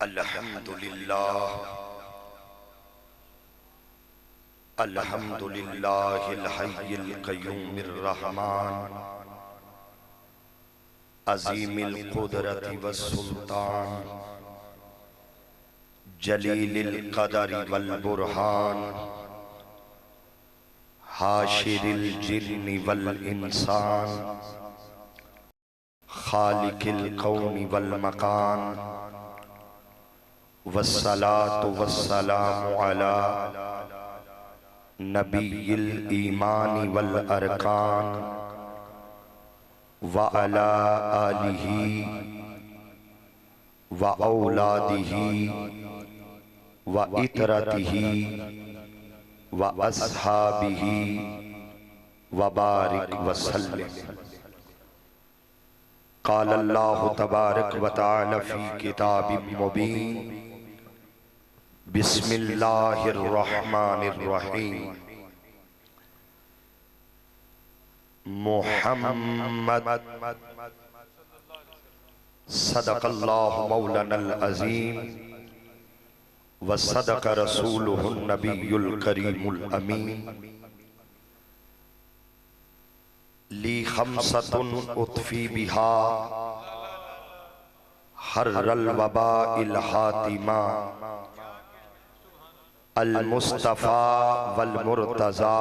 अल्हम्दुलिल्लाह अल्हम्दुलिल्लाहिल हय्यिल क़य्यूमिर रहमान अज़ीमिल क़ुदरति वस्सुल्तान जलीलिल क़दरि वल बुरहान हाशिरिल जिन्नि वल इंसान खालिकिल कौनि वल मकान वस्सलातु वस्सलामु अला नबिय्यिल ईमानि वल अरकान व अला आलिही व औलादिही व इतरतिही व अस्हाबिही व बारिक वसल्लिम। क़ाल अल्लाहु तबारक व तआला फ़ी किताबिम मुबीन बिस्मिल्लाहिर रहमानिर रहीम। मुहम्मद सदक़ल्लाहु मौलानल अज़ीम व सदक़ रसूलुहुन नबियुल करीमुल अमीन। ली खमसतुन उत्फ़ी बिहा हर्रल वबाइल हातिमा अल मुस्तफ़ा वल मुर्तज़ा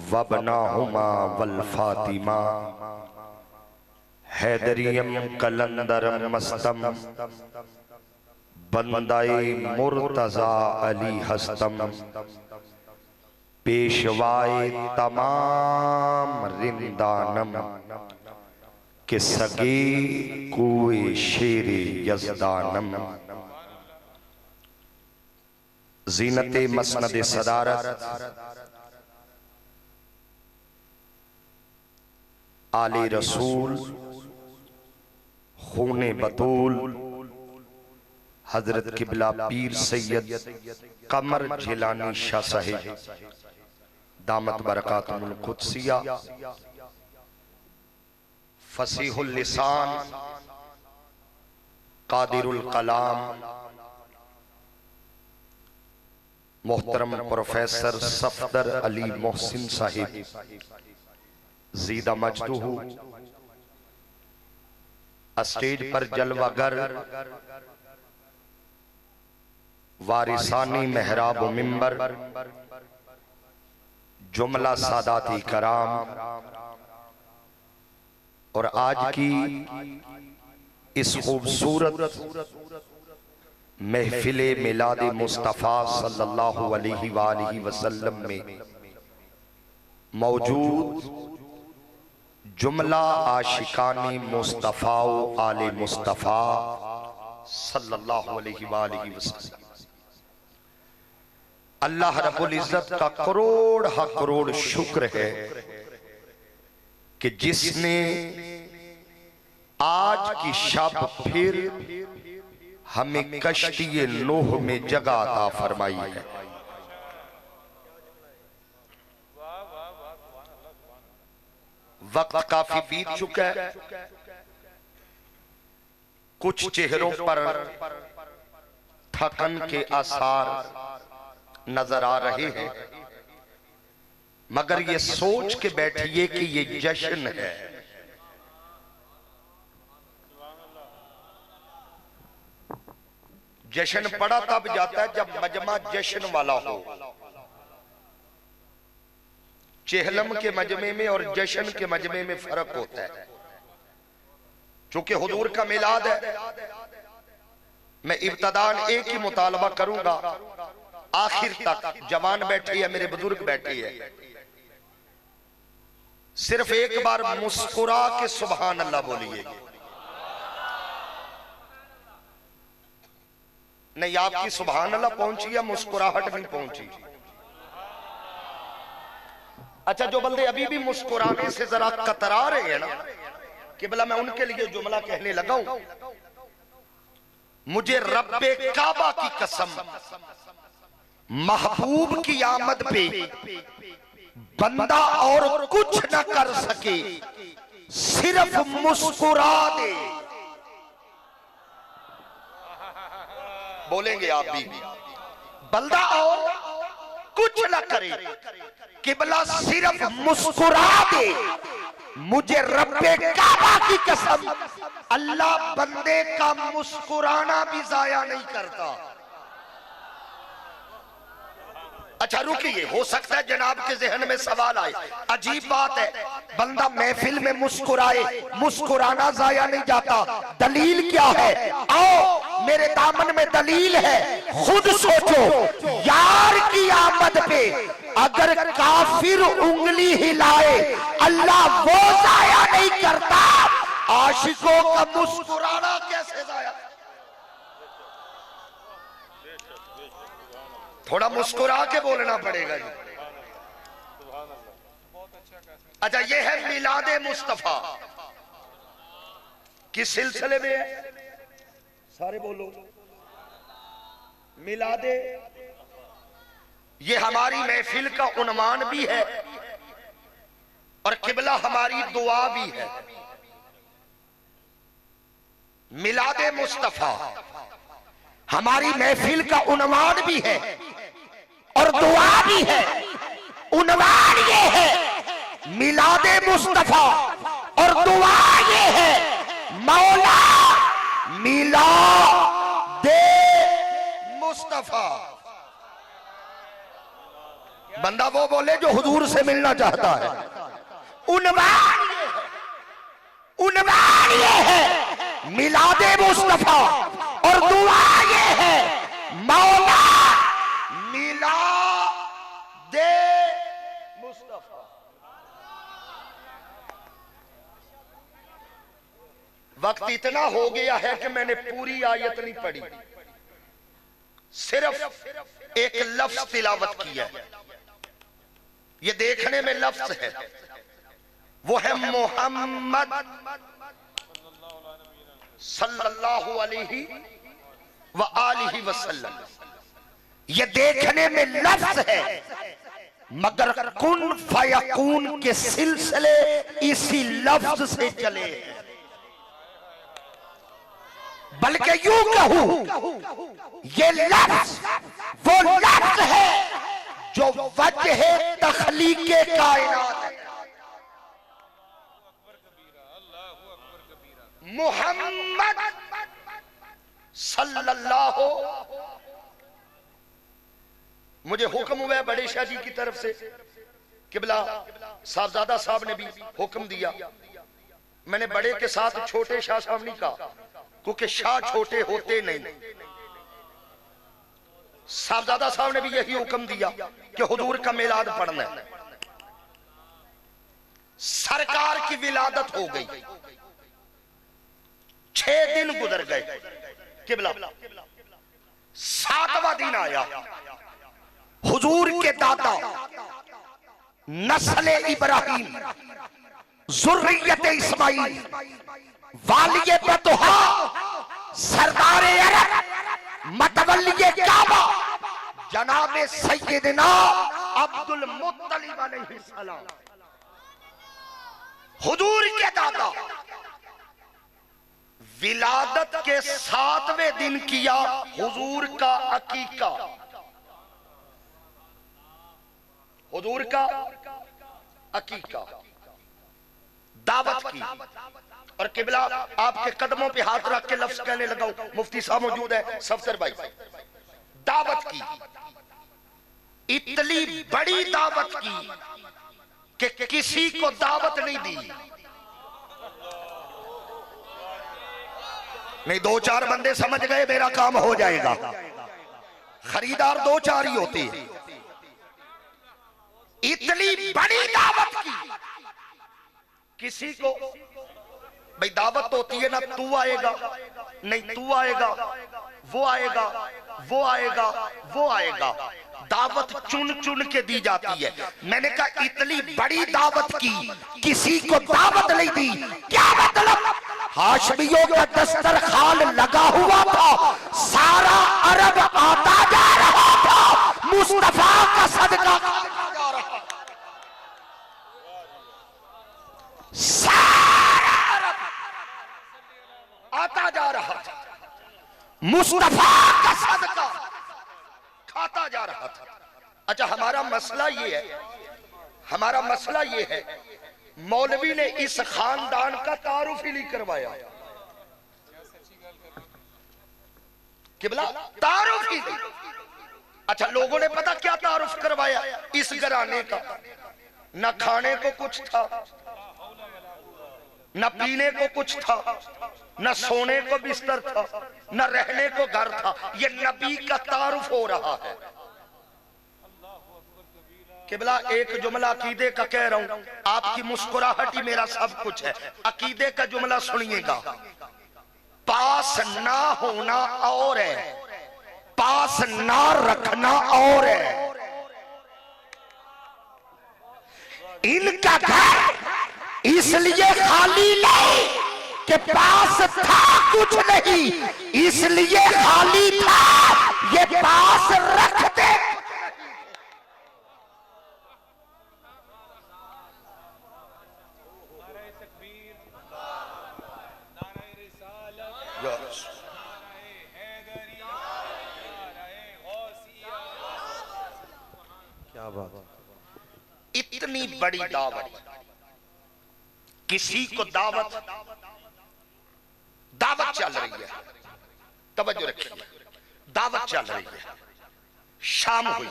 वबनाहुमा वल फातिमा हैदरियम कलंदरम मस्तम बंदाए मुर्तज़ा अली हस्तम पेशवाए तमाम रिंदानम के सगे कुए शेरे यज़दानम। ज़ीनते मसनदे सदारत आले रसूल खूने बतूल हजरत किबला पीर सैयद कमर जिलानी शाह साहिब दामत बरकातुल कुद्सिया फसीहुल लिसान कादिरुल कलाम मोहतरम प्रोफेसर सफदर अली मोहसिन साहिब ज़ीदा मजदूहू स्टेज पर जलवागर वारिसानी मेहराब मिंबर जुमला सादाती कराम और आज की इस खूबसूरत महफिले मिलाद मुस्तफ़ा सल्लल्लाहु अलैहि वालिहि वसल्लम में मौजूद जुमला आशिकानी मुस्तफ़ा आले मुस्तफ़ा सल्लल्लाहु अलैहि वालिहि वसल्लम, अल्लाह रब्बुल इज़्ज़त का करोड़ हा करोड़ शुक्र है कि जिसने आज की शब फिर हमें कश्ती नूह में जगह अता फरमाई है। वक्त काफी बीत चुका है, कुछ चेहरों पर थकन के आसार नजर आ रहे हैं, मगर ये सोच के बैठिए कि ये जश्न है। जश्न पड़ा तब जाता है जब मजमा जश्न वाला हो। चेहलम के मजमे में और जश्न के मजमे में फर्क होता है। चूंकि हुजूर का मिलाद है, मैं इब्तदान एक ही मुतालबा करूंगा, आखिर तक जवान बैठी है, मेरे बुजुर्ग बैठे है, सिर्फ एक बार मुस्कुरा के सुभान अल्लाह बोलिए। नहीं, आपकी सुभान अल्लाह पहुंची या मुस्कुराहट नहीं पहुंची? अच्छा, जो बंदे अभी भी मुस्कुराने से जरा कतरा रहे हैं ना, कि भला मैं उनके लिए जुमला कहने लगा हूं। मुझे रब्बे काबा की कसम, महबूब की आमद पे बंदा और कुछ न कर सके, सिर्फ मुस्कुरा दे। बोलेंगे आप भी। बंदा और कुछ न करे, किबला सिर्फ मुस्कुरा दे, मुझे रब्बे काबा की कसम, अल्लाह बंदे का मुस्कुराना भी जाया नहीं करता। अच्छा रुकिए, हो सकता है जनाब के जहन में सवाल आए, अजीब बात है, बंदा महफिल में मुस्कुराए, मुस्कुराना जाया नहीं जाता, दलील क्या है? आओ मेरे दामन में दलील है, खुद सोचो। यार की आमद पे अगर काफिर उंगली हिलाए, अल्लाह वो जाया नहीं करता, आशिकों का मुस्कुराना कैसे जाया? थोड़ा मुस्कुरा के बोलना पड़ेगा जी। अच्छा, ये है मिलादे मुस्तफा, किस सिलसिले में है? सारे बोलो। मिलादे, ये हमारी महफिल का उन्वान भी है और किबला हमारी दुआ भी है। मिलादे मुस्तफा हमारी महफिल का उन्वान भी है और दुआ भी है। उन्वान ये है मिलादे मुस्तफा और दुआ ये है मौला मिलादे मुस्तफा। बंदा वो बोले जो हुजूर से मिलना चाहता है। उन्वान ये है मिलादे मुस्तफा और दुआ ये है मौला मिलादे मुस्तफा। वक्त इतना हो गया है कि मैंने पूरी आयत नहीं पढ़ी, सिर्फ एक लफ्ज तिलावत किया है। ये देखने में लफ्ज है, वो है मोहम्मद सल्लल्लाहु अलैहि व आलिहि वसल्लम। ये देखने में लफ्ज है, मगर कुन फयकून के सिलसिले इसी लफ्ज से चले हैं। बल्कि यूं कहूं, ये लफ्ज वो लफ्ज है जो वजह तख्लीके कायनात है। मोहम्मद सल्लल्लाहु, मुझे हुक्म हुआ है बड़े शाह जी की तरफ से, किबला साहबजादा साहब ने भी हुक्म दिया। मैंने बड़े के साथ छोटे शाह साहब नहीं कहा, क्योंकि शाह छोटे होते नहीं। साहबजादा साहब ने भी यही हुक्म दिया कि हुजूर का मिलाद पढ़ना है। सरकार की विलादत हो गई, 6 दिन गुजर गए, किबला 7वां दिन आया। हुजूर के दादा नस्ल इब्राहिम जुर्रियत इस्माइल वालिये बतहा सरदारे अरब मतवल्लिये काबा जनाबे सैयदना अब्दुल मुत्तलिब अलैहिस्सलाम, हुजूर के दादा विलादत के 7वें दिन किया हुजूर का अकीका। हुजूर का अकीका दावत की, और किबला आपके कदमों पे हाथ रख के लफ्ज कहने लगा। मुफ्ती साहब मौजूद है, सफदर भाई। दावत की, इतनी बड़ी दावत की कि किसी को दावत नहीं दी। नहीं, 2-4 बंदे समझ गए मेरा काम हो जाएगा। खरीदार 2-4 ही होते हैं। इतनी बड़ी दावत की, किसी को भाई दावत तो होती है ना, तू आएगा, नहीं तू आएगा, वो आएगा, वो आएगा, वो आएगा। दावत चुन चुन के दी जाती है। मैंने कहा इतनी बड़ी दावत की, किसी को दावत नहीं दी, क्या मतलब? हाशमियों का दस्तरखान लगा हुआ था, सारा अरब आता जा रहा था, मुस्तफा का सदका जा रहा, सारा अरब आता जा रहा था। मुस्तफा का सदका खाता जा रहा था। अच्छा, हमारा मसला ये है, मौलवी ने इस खानदान का तारुफ ही नहीं करवाया। किबला तारुफ ही नहीं। अच्छा, लोगों ने पता क्या तारुफ करवाया इस घराने का? न खाने को कुछ था, न पीने को कुछ था, न सोने को बिस्तर था, न रहने को घर था। ये नबी का तारुफ हो रहा है। किबला एक जुमला अकीदे का कह रहा हूं, आपकी मुस्कुराहट ही मेरा सब कुछ है। अकीदे का जुमला सुनिएगा, पास ना होना और है, पास ना रखना और है। इनका घर इसलिए खाली नहीं कि पास था कुछ नहीं, इसलिए खाली था ये पास रखते। क्या बात, इतनी बड़ी दावत, किसी को दावत चल रही है, तवज्जो रखिए, दावत चल रही है। शाम हुई,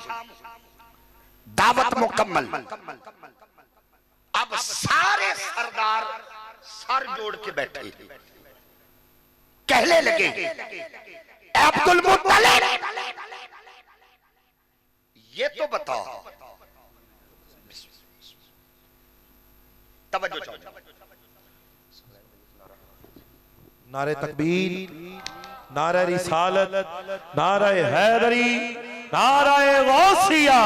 दावत मुकम्मल। अब सारे सरदार सर जोड़ के बैठे, कहने लगे, अब्दुल मुत्तलिब ये तो बताओ, तवज्जो चाहिए, नारे तकबीर, नारे रिसालत, नारे हैदरी, नारे गौसिया,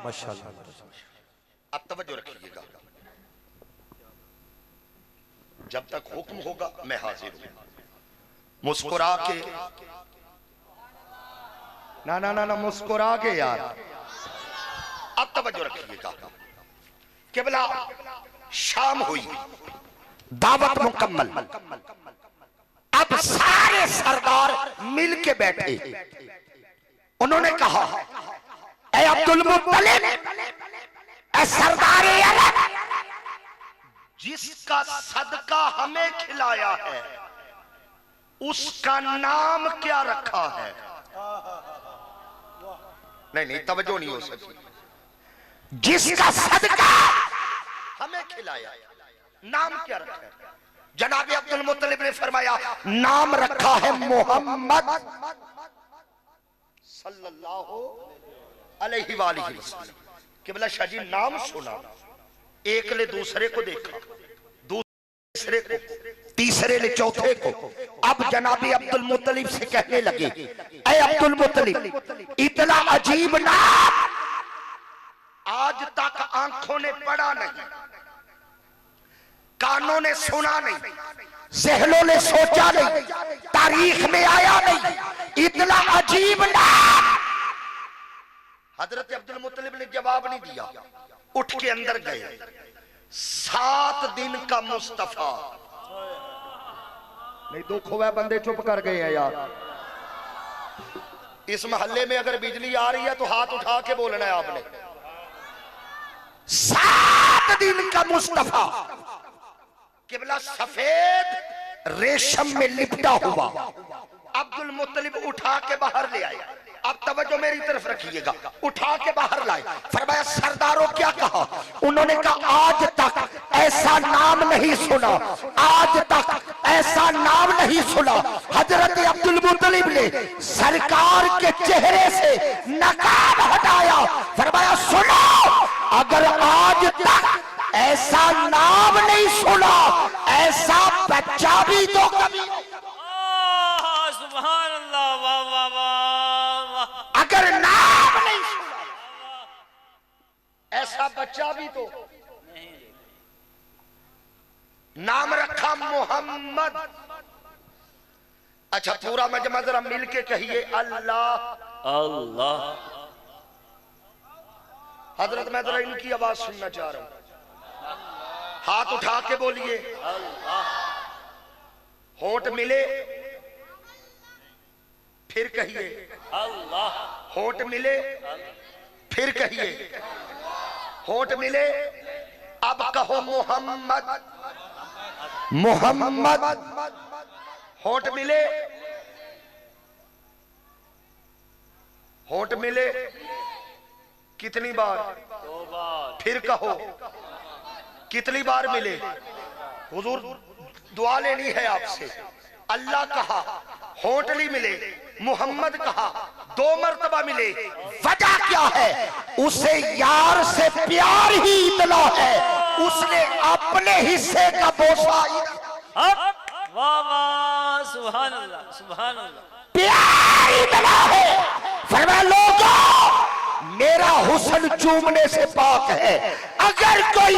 माशाअल्लाह। अब तवज्जो रखिएगा, जब तक हुक्म होगा मैं हाजिर हूं। मुस्कुरा के ना मुस्कुरा के यार। अब तवज्जो रखिएगा, किबला शाम हुई, दावत मुकम्मल। अब सारे सरदार मिल के बैठे, उन्होंने कहा, ऐ अब्दुल मुत्तलिब, ऐ सरदार अरब, जिसका सदका हमें खिलाया है उसका नाम क्या रखा है? नहीं, तवज्जो नहीं हो सकी। जिसका सदका हमें खिलाया, नाम क्या रखा है? जनाब अब्दुल मुत्तलिब ने फरमाया, नाम रखा है मोहम्मद सल्लल्लाहु अलैहि वसल्लम। किबला शाजी नाम सुना, एक ने दूसरे को देखा, दूसरे को, तीसरे ने चौथे को। अब जनाबी अब्दुल मुत्तलिब से कहने लगे, ऐ अब्दुल मुत्तलिब, इतना अजीब नाम आज तक आंखों ने पढ़ा नहीं, कानों ने सुना नहीं, ज़हनों ने सोचा नहीं, तारीख में आया नहीं, इतना अजीब नाम। हजरत अब्दुल मुत्तलिब ने जवाब नहीं दिया, उठ के अंदर गए। 7 दिन का मुस्तफा, नहीं दुख हुआ, बंदे चुप कर गए हैं यार। इस मोहल्ले में अगर बिजली आ रही है तो हाथ उठा के बोलना है आपने। 7 दिन का मुस्तफा, किबला सफेद रेशम में लिपटा हुआ, अब्दुल मुत्तलिब उठा के बाहर ले आए। अब तवज्जो मेरी तरफ रखिएगा, उठा के बाहर लाए। फरमाया, सरदारों क्या कहा? उन्होंने कहा, आज तक ऐसा नाम नहीं सुना, आज तक ऐसा नाम नहीं सुना। हजरत अब्दुल मुत्तलिब ने सरकार के चेहरे से नकाब हटाया। फरमाया, सुनो, अगर आज तक ऐसा नाम नहीं सुना, ऐसा बच्चा भी तो कभी। सुभान अल्लाह, वाह वाह वाह। अगर नाम नहीं सुना, ऐसा बच्चा भी तो। नाम रखा मोहम्मद। अच्छा, पूरा मजमा जरा मिल के कहिए, अल्लाह अल्लाह। हजरत मैं जरा इनकी आवाज सुनना चाह रहा हूं, हाथ उठा के बोलिए। होंठ मिले फिर कहिए। अल्लाह। होठ मिले, फिर कहिए। होठ मिले, अब कहो मोहम्मद मोहम्मद। होठ मिले, होठ मिले, कितनी बार? 2 बार। फिर कहो कितनी बार मिले? हुजूर दुआ लेनी है आपसे। अल्लाह कहा, होठ नहीं मिले, मोहम्मद कहा, 2 मर्तबा मिले। वजह क्या है? उसे यार से प्यार ही इतना है, उसने अपने हिस्से का बोसा वाह वाह, सुभान अल्लाह, सुभान अल्लाह। प्यार इतना है। फरमाया लोगों, मेरा हुस्न चूमने से पाक है, अगर कोई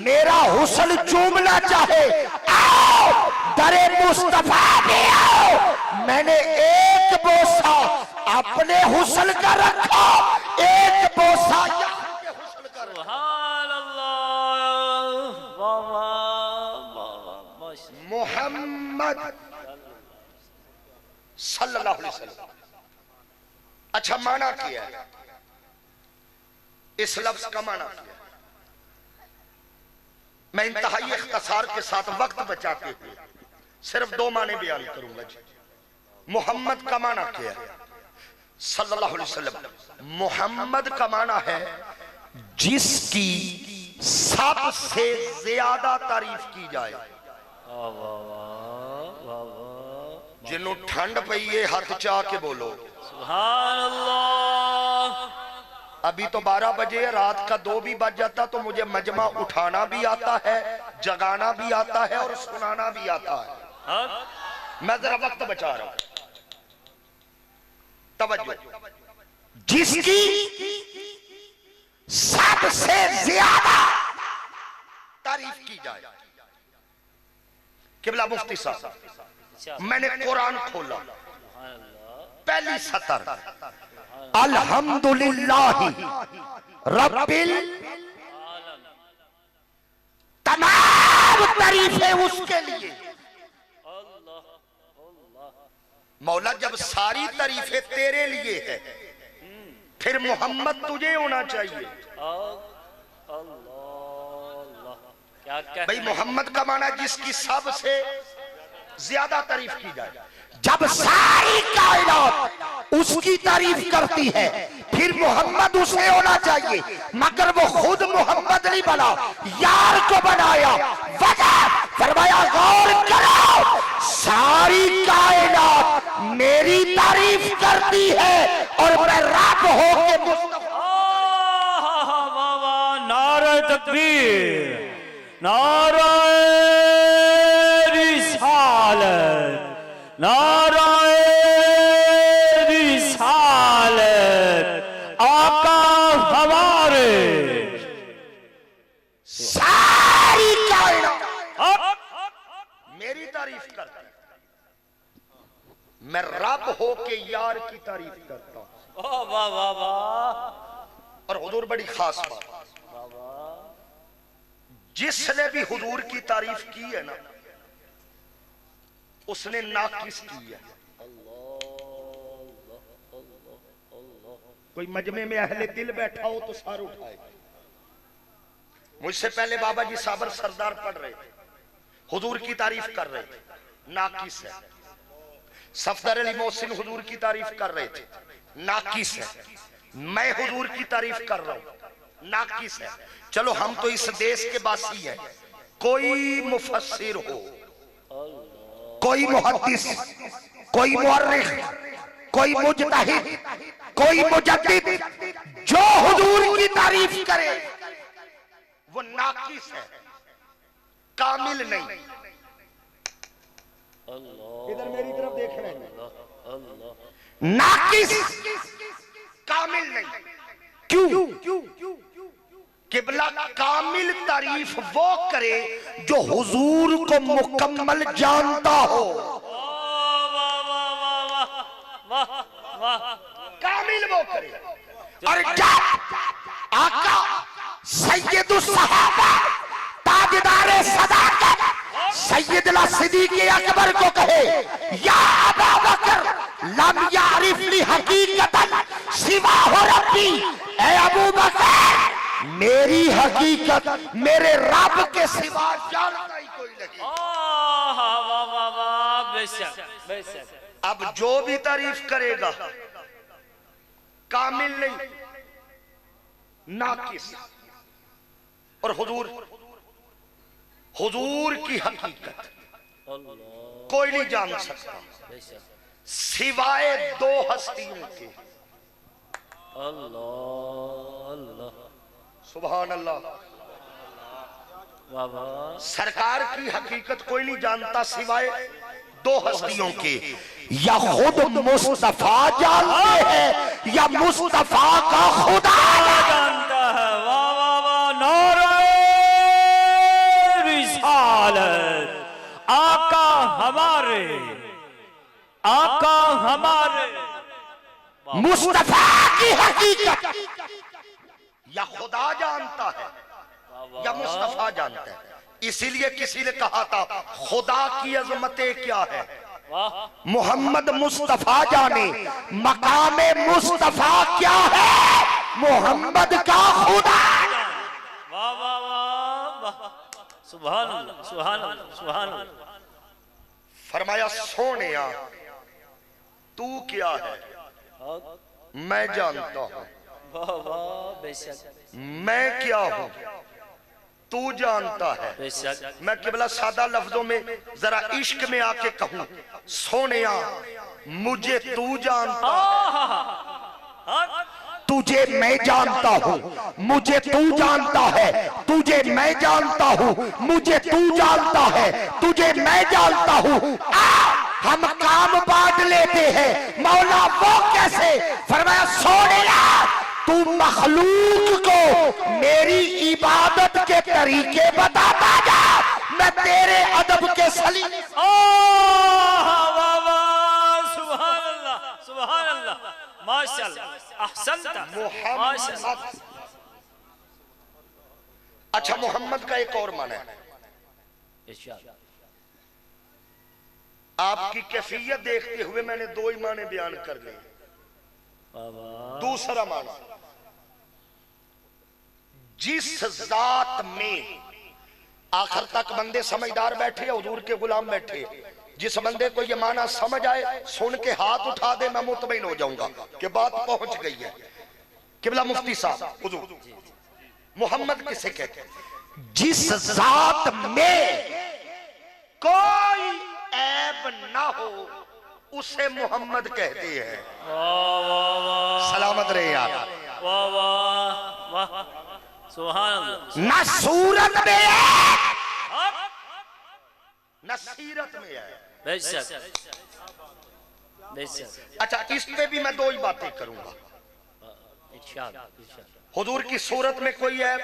मेरा हुस्न चूमना चाहे आओ, दरे मुस्तफा पे आओ। मैंने एक बोसा अपने हुस्न का रखा, एक बोसा सुभान अल्लाह, वाह वाह, माशाअल्लाह। मोहम्मद सल्लल्लाहु अलैहि वसल्लम। अच्छा, माना किया है, इस लफ्ज का माना किया। मैं इंतहाई इख्तिसार के साथ वक्त बचाते हुए सिर्फ 2 माने बयान करूंगा जी। मोहम्मद का माना किया है सल्लल्लाहु अलैहि वसल्लम। मोहम्मद का माना है जिसकी सबसे ज्यादा तारीफ की जाए। वाह वाह वाह, वाह वाह, जिन्हों ठंड पई है हाथ चाह के बोलो सुभान अल्लाह। अभी तो 12 बजे, रात का 2 भी बज जाता तो मुझे मजमा उठाना भी आता है, जगाना भी आता है और सुनाना भी आता है। हाँ? मैं जरा वक्त बचा रहा हूं, तवज्जो। जिसकी सबसे ज्यादा तारीफ की जाए। किबला मुफ्ती साहब, अच्छा, मैंने कुरान खोला, सुभान अल्लाह। पहली सतर अल्हम्दुलिल्लाह रब्बिल तमाम तारीफें उसके लिए। अल्लाह अल्लाह। मौला, जब सारी तारीफें तेरे लिए है, फिर मोहम्मद तुझे होना चाहिए। अल्लाह, क्या क्या भाई, मोहम्मद का माना जिसकी सबसे ज्यादा तारीफ की जाए। जब सारी कायनात उसकी तारीफ करती है, फिर मोहम्मद उसे होना चाहिए। मगर वो खुद मोहम्मद नहीं बना, यार को बनाया। वजह फरमाया, गौर करो, सारी कायनात मेरी तारीफ करती है और मैं रब होके मुस्तफा। वाह वाह, नारे तकबीर, नारे रिसालत, नारे रिसालत। आका हमारे सारी कायनात मेरी तारीफ करती है, मैं रब होके यार की तारीफ करता हूं। वाह वाह वाह वाह, और हुजूर बड़ी खास बात, जिसने भी हुजूर की तारीफ की है ना, उसने नाकिस की है। कोई मजमे में अहले दिल बैठा हो तो सार उठाए। मुझसे पहले बाबा जी साबर सरदार पढ़ रहे थे, हुजूर की तारीफ कर रहे थे, नाकिस है। सफदर अली मोहसिन हुजूर की तारीफ कर रहे थे, नाकिस है। मैं हुजूर की तारीफ कर रहा हूं, नाकिस है। चलो, हम तो इस देश के वासी हैं। कोई मुफस्सिर हो, कोई मुहद्दिस, कोई मुअर्रिख, कोई मुजतहिद, कोई मुजद्दिद, जो हुजूर की तारीफ करे वो नाकिस है, कामिल नहीं। इधर मेरी तरफ देख रहे हैं, नाकिस, कामिल नहीं। क्यों? किबला, कामिल तारीफ वो करे जो हुजूर को मुकम्मल जानता हो। वाह वाह वाह वाह वाह, कामिल वो करे। और जब आका सैयदुस सहाबा, ताजदार सदाकत, सैयदना सिद्दीक़ अकबर को कहे, या अबा बकर लम यार हकीकतन सिवा हो रब्बी, ए अबू बकर मेरी हकीकत मेरे रब के सिवा जानता ही कोई नहीं। वाह वाह वाह वाह, बेशक बेशक। अब जो भी तारीफ करेगा कामिल नहीं, नाकिस। और हुजूर की हकीकत कोई नहीं जान सकता सिवाय दो हस्तियों के। अल्लाह अल्लाह, सुभान अल्लाह। वाह वाह। सरकार की हकीकत कोई नहीं जानता सिवाय दो हस्तियों के, या खुद मुस्तफा जानते हैं या मुस्तफा का खुदा जानता है। वाह वाह वाह, नारे रिसालत, आका हमारे, आका हमारे। मुस्तफा की हकीकत या खुदा जानता है या मुस्तफा जानता है। इसीलिए किसी ने कहा था खुदा की अजमतें क्या है, मोहम्मद मुस्तफा जाने मकामे मुस्तफा क्या है, मोहम्मद का खुदा। वाह वाह वाह वाह, सुभान अल्लाह सुभान अल्लाह सुभान अल्लाह। फरमाया सोनिया तू क्या है मैं जानता हूं, वाह वाह, बेशक मैं क्या हूं तू जानता है। बेशक। मैं केवल सादा लफ्जों में जरा इश्क में आके कहूं, सोनिया मुझे तू जानता है, तुझे मैं जानता हूं, मुझे तू जानता है, तुझे मैं जानता हूं, मुझे तू जानता है, तुझे मैं जानता हूं। हम काम बांट लेते हैं, मौला वो कैसे? फरमाया सोनिया तू मखलूक को मेरी इबादत के तरीके बताता जा, मैं तेरे अदब के सलीम। वाह वाह, सुभान अल्लाह सुभान अल्लाह, माशाअल्लाह, अहसनता, माशाअल्लाह। अच्छा मोहम्मद का एक और माना है, आपकी कैफियत देखते हुए मैंने दो ही माने बयान कर लिए। दूसरा माना, जिस जात में आखिर तक बंदे समझदार बैठे, हुजूर के गुलाम बैठे, जिस बंदे को ये माना समझ आए सुन के हाथ उठा दे, मैं मुतमईन हो जाऊंगा कि बात पहुंच गई है। किबला मुफ्ती साहब, हुजूर मोहम्मद किसे कहते हैं? जिस जात में कोई ऐब ना हो उसे मोहम्मद कहते हैं। वाह वाह वाह, सलामत रहे यार। वाह वाह वाह, सुभान अल्लाह। न सूरत में है न सीरत में है। बेशक बेशक। अच्छा इस पे भी मैं दो ही बातें करूंगा। इरशाद इरशाद। हुजूर की सूरत में कोई है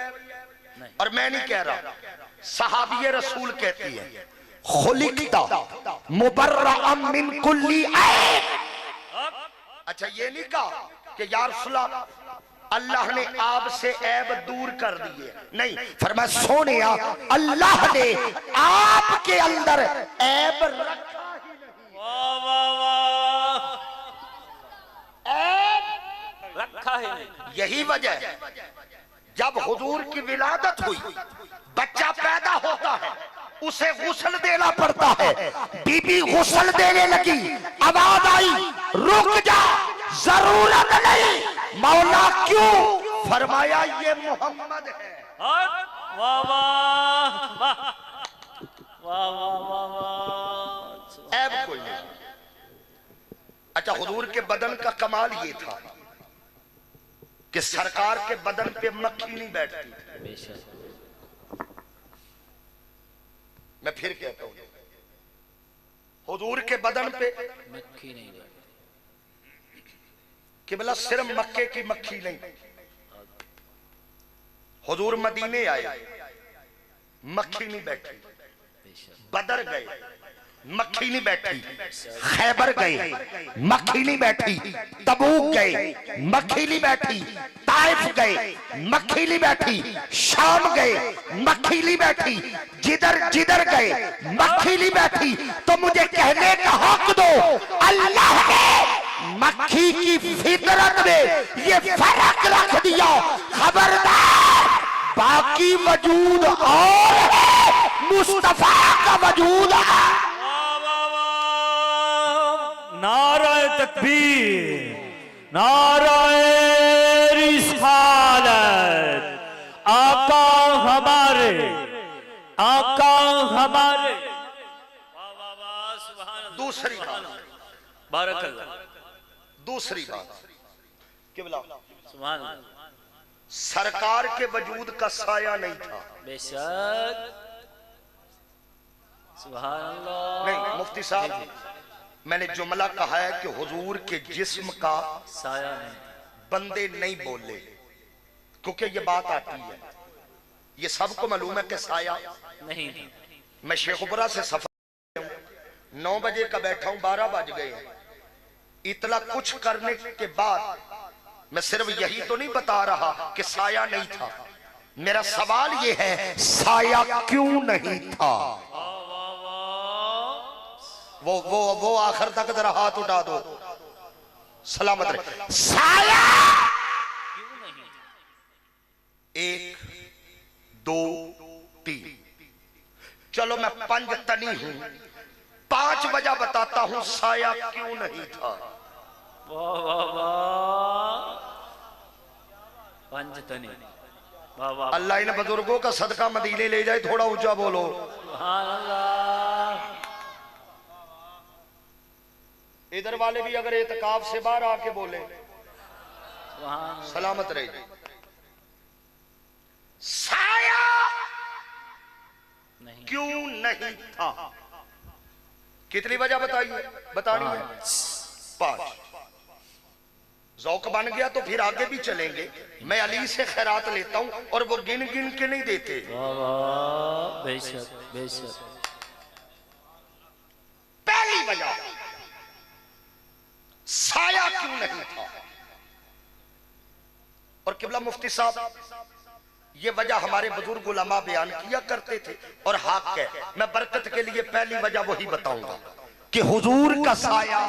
और मैं नहीं कह रहा, सहाबिये रसूल कहती है खुलिकता मुबर्रअम मिन कुल्ली ऐब। अच्छा ये नहीं कहा कि या रसूलल्लाह अल्लाह ने आपसे ऐब दूर कर दिए, नहीं, फरमाया सोनिया अल्लाह ने आपके अंदर ऐब रखा ही नहीं। वाह वाह वाह, ऐब रखा ही नहीं। यही वजह है जब हुजूर की विलादत हुई, बच्चा पैदा होता है, उसे गुस्ल देना पड़ता है। बीबी गुस्ल देने लगी, आवाज आई रुक जा, जरूरत नहीं। मौला क्यों? फरमाया ये मोहम्मद है। वाह वाह वाह वाह वाह वाह, ऐब कोई नहीं। अच्छा हुजूर के बदन का कमाल ये था कि सरकार के बदन पे मक्खी नहीं बैठती। बेशक। मैं फिर कहता हूं, हुजूर के बदन पे मक्खी नहीं बैठी। केवल सिर्फ मक्के की मक्खी नहीं, हुजूर मदीने आए मक्खी नहीं बैठी, बदर गए मक्खी नहीं बैठी, खैबर गए मक्खी नहीं बैठी, तबूक गए मक्खी नहीं बैठी, ताइफ गए मक्खी नहीं बैठी, शाम गए मक्खी नहीं बैठी, जिधर जिधर गए मक्खी नहीं बैठी। तो मुझे कहने का हक दो, अल्लाह ने मक्खी की फितरत ने ये फर्क रख दिया, खबरदार बाकी वजूद और है, मुस्तफा का वजूद है। नाराए तकबीर, नाराए रिसालत, आका हमारे, आका हमारे। वाह वाह वाह, सुभान अल्लाह। दूसरी बात, बारक अल्लाह। दूसरी बात किबला, सुभान अल्लाह। सरकार के वजूद का साया नहीं था। बेशक, सुभान अल्लाह। नहीं मुफ्ती साहब, मैंने जुमला कहा है कि हुजूर के जिस्म का साया नहीं, बंदे नहीं बोले, क्योंकि ये बात आती है, ये सबको मालूम है कि साया नहीं। मैं शेखपुरा से सफर 9 बजे का बैठा हूं, 12 बज गए हैं। इतना कुछ करने के बाद मैं सिर्फ यही तो नहीं बता रहा कि साया नहीं था। मेरा सवाल ये है, साया क्यों नहीं था? वो आखिर तक जरा हाथ उठा दो, सलामत रहे। साया क्यों नहीं? 1 2 3, चलो मैं पंजतनी हूं, 5 वजह बताता हूं साया क्यों नहीं था। वाह वाह वाह, पंजतनी। वाह वाह, अल्लाह इन बुजुर्गों का सदका मदीने ले जाए। थोड़ा ऊंचा बोलो। सुभान अल्लाह। इधर वाले भी अगर एतकाफ से बाहर आके बोले, सुभान अल्लाह। सलामत रहे। साया नहीं, क्यों नहीं था? कितनी वजह बताइए, बतानी है? 5। ज़ौक बन गया तो फिर आगे भी चलेंगे। मैं अली से खैरात लेता हूं और वो गिन गिन के नहीं देते। वाह वाह, बेशक बेशक। पहली वजह, साया क्यों नहीं था? और किबला मुफ्ती साहब, ये वजह हमारे बुजुर्ग उलमा बयान किया करते थे और हक है। मैं बरकत के लिए पहली वजह वही बताऊंगा कि हुजूर का साया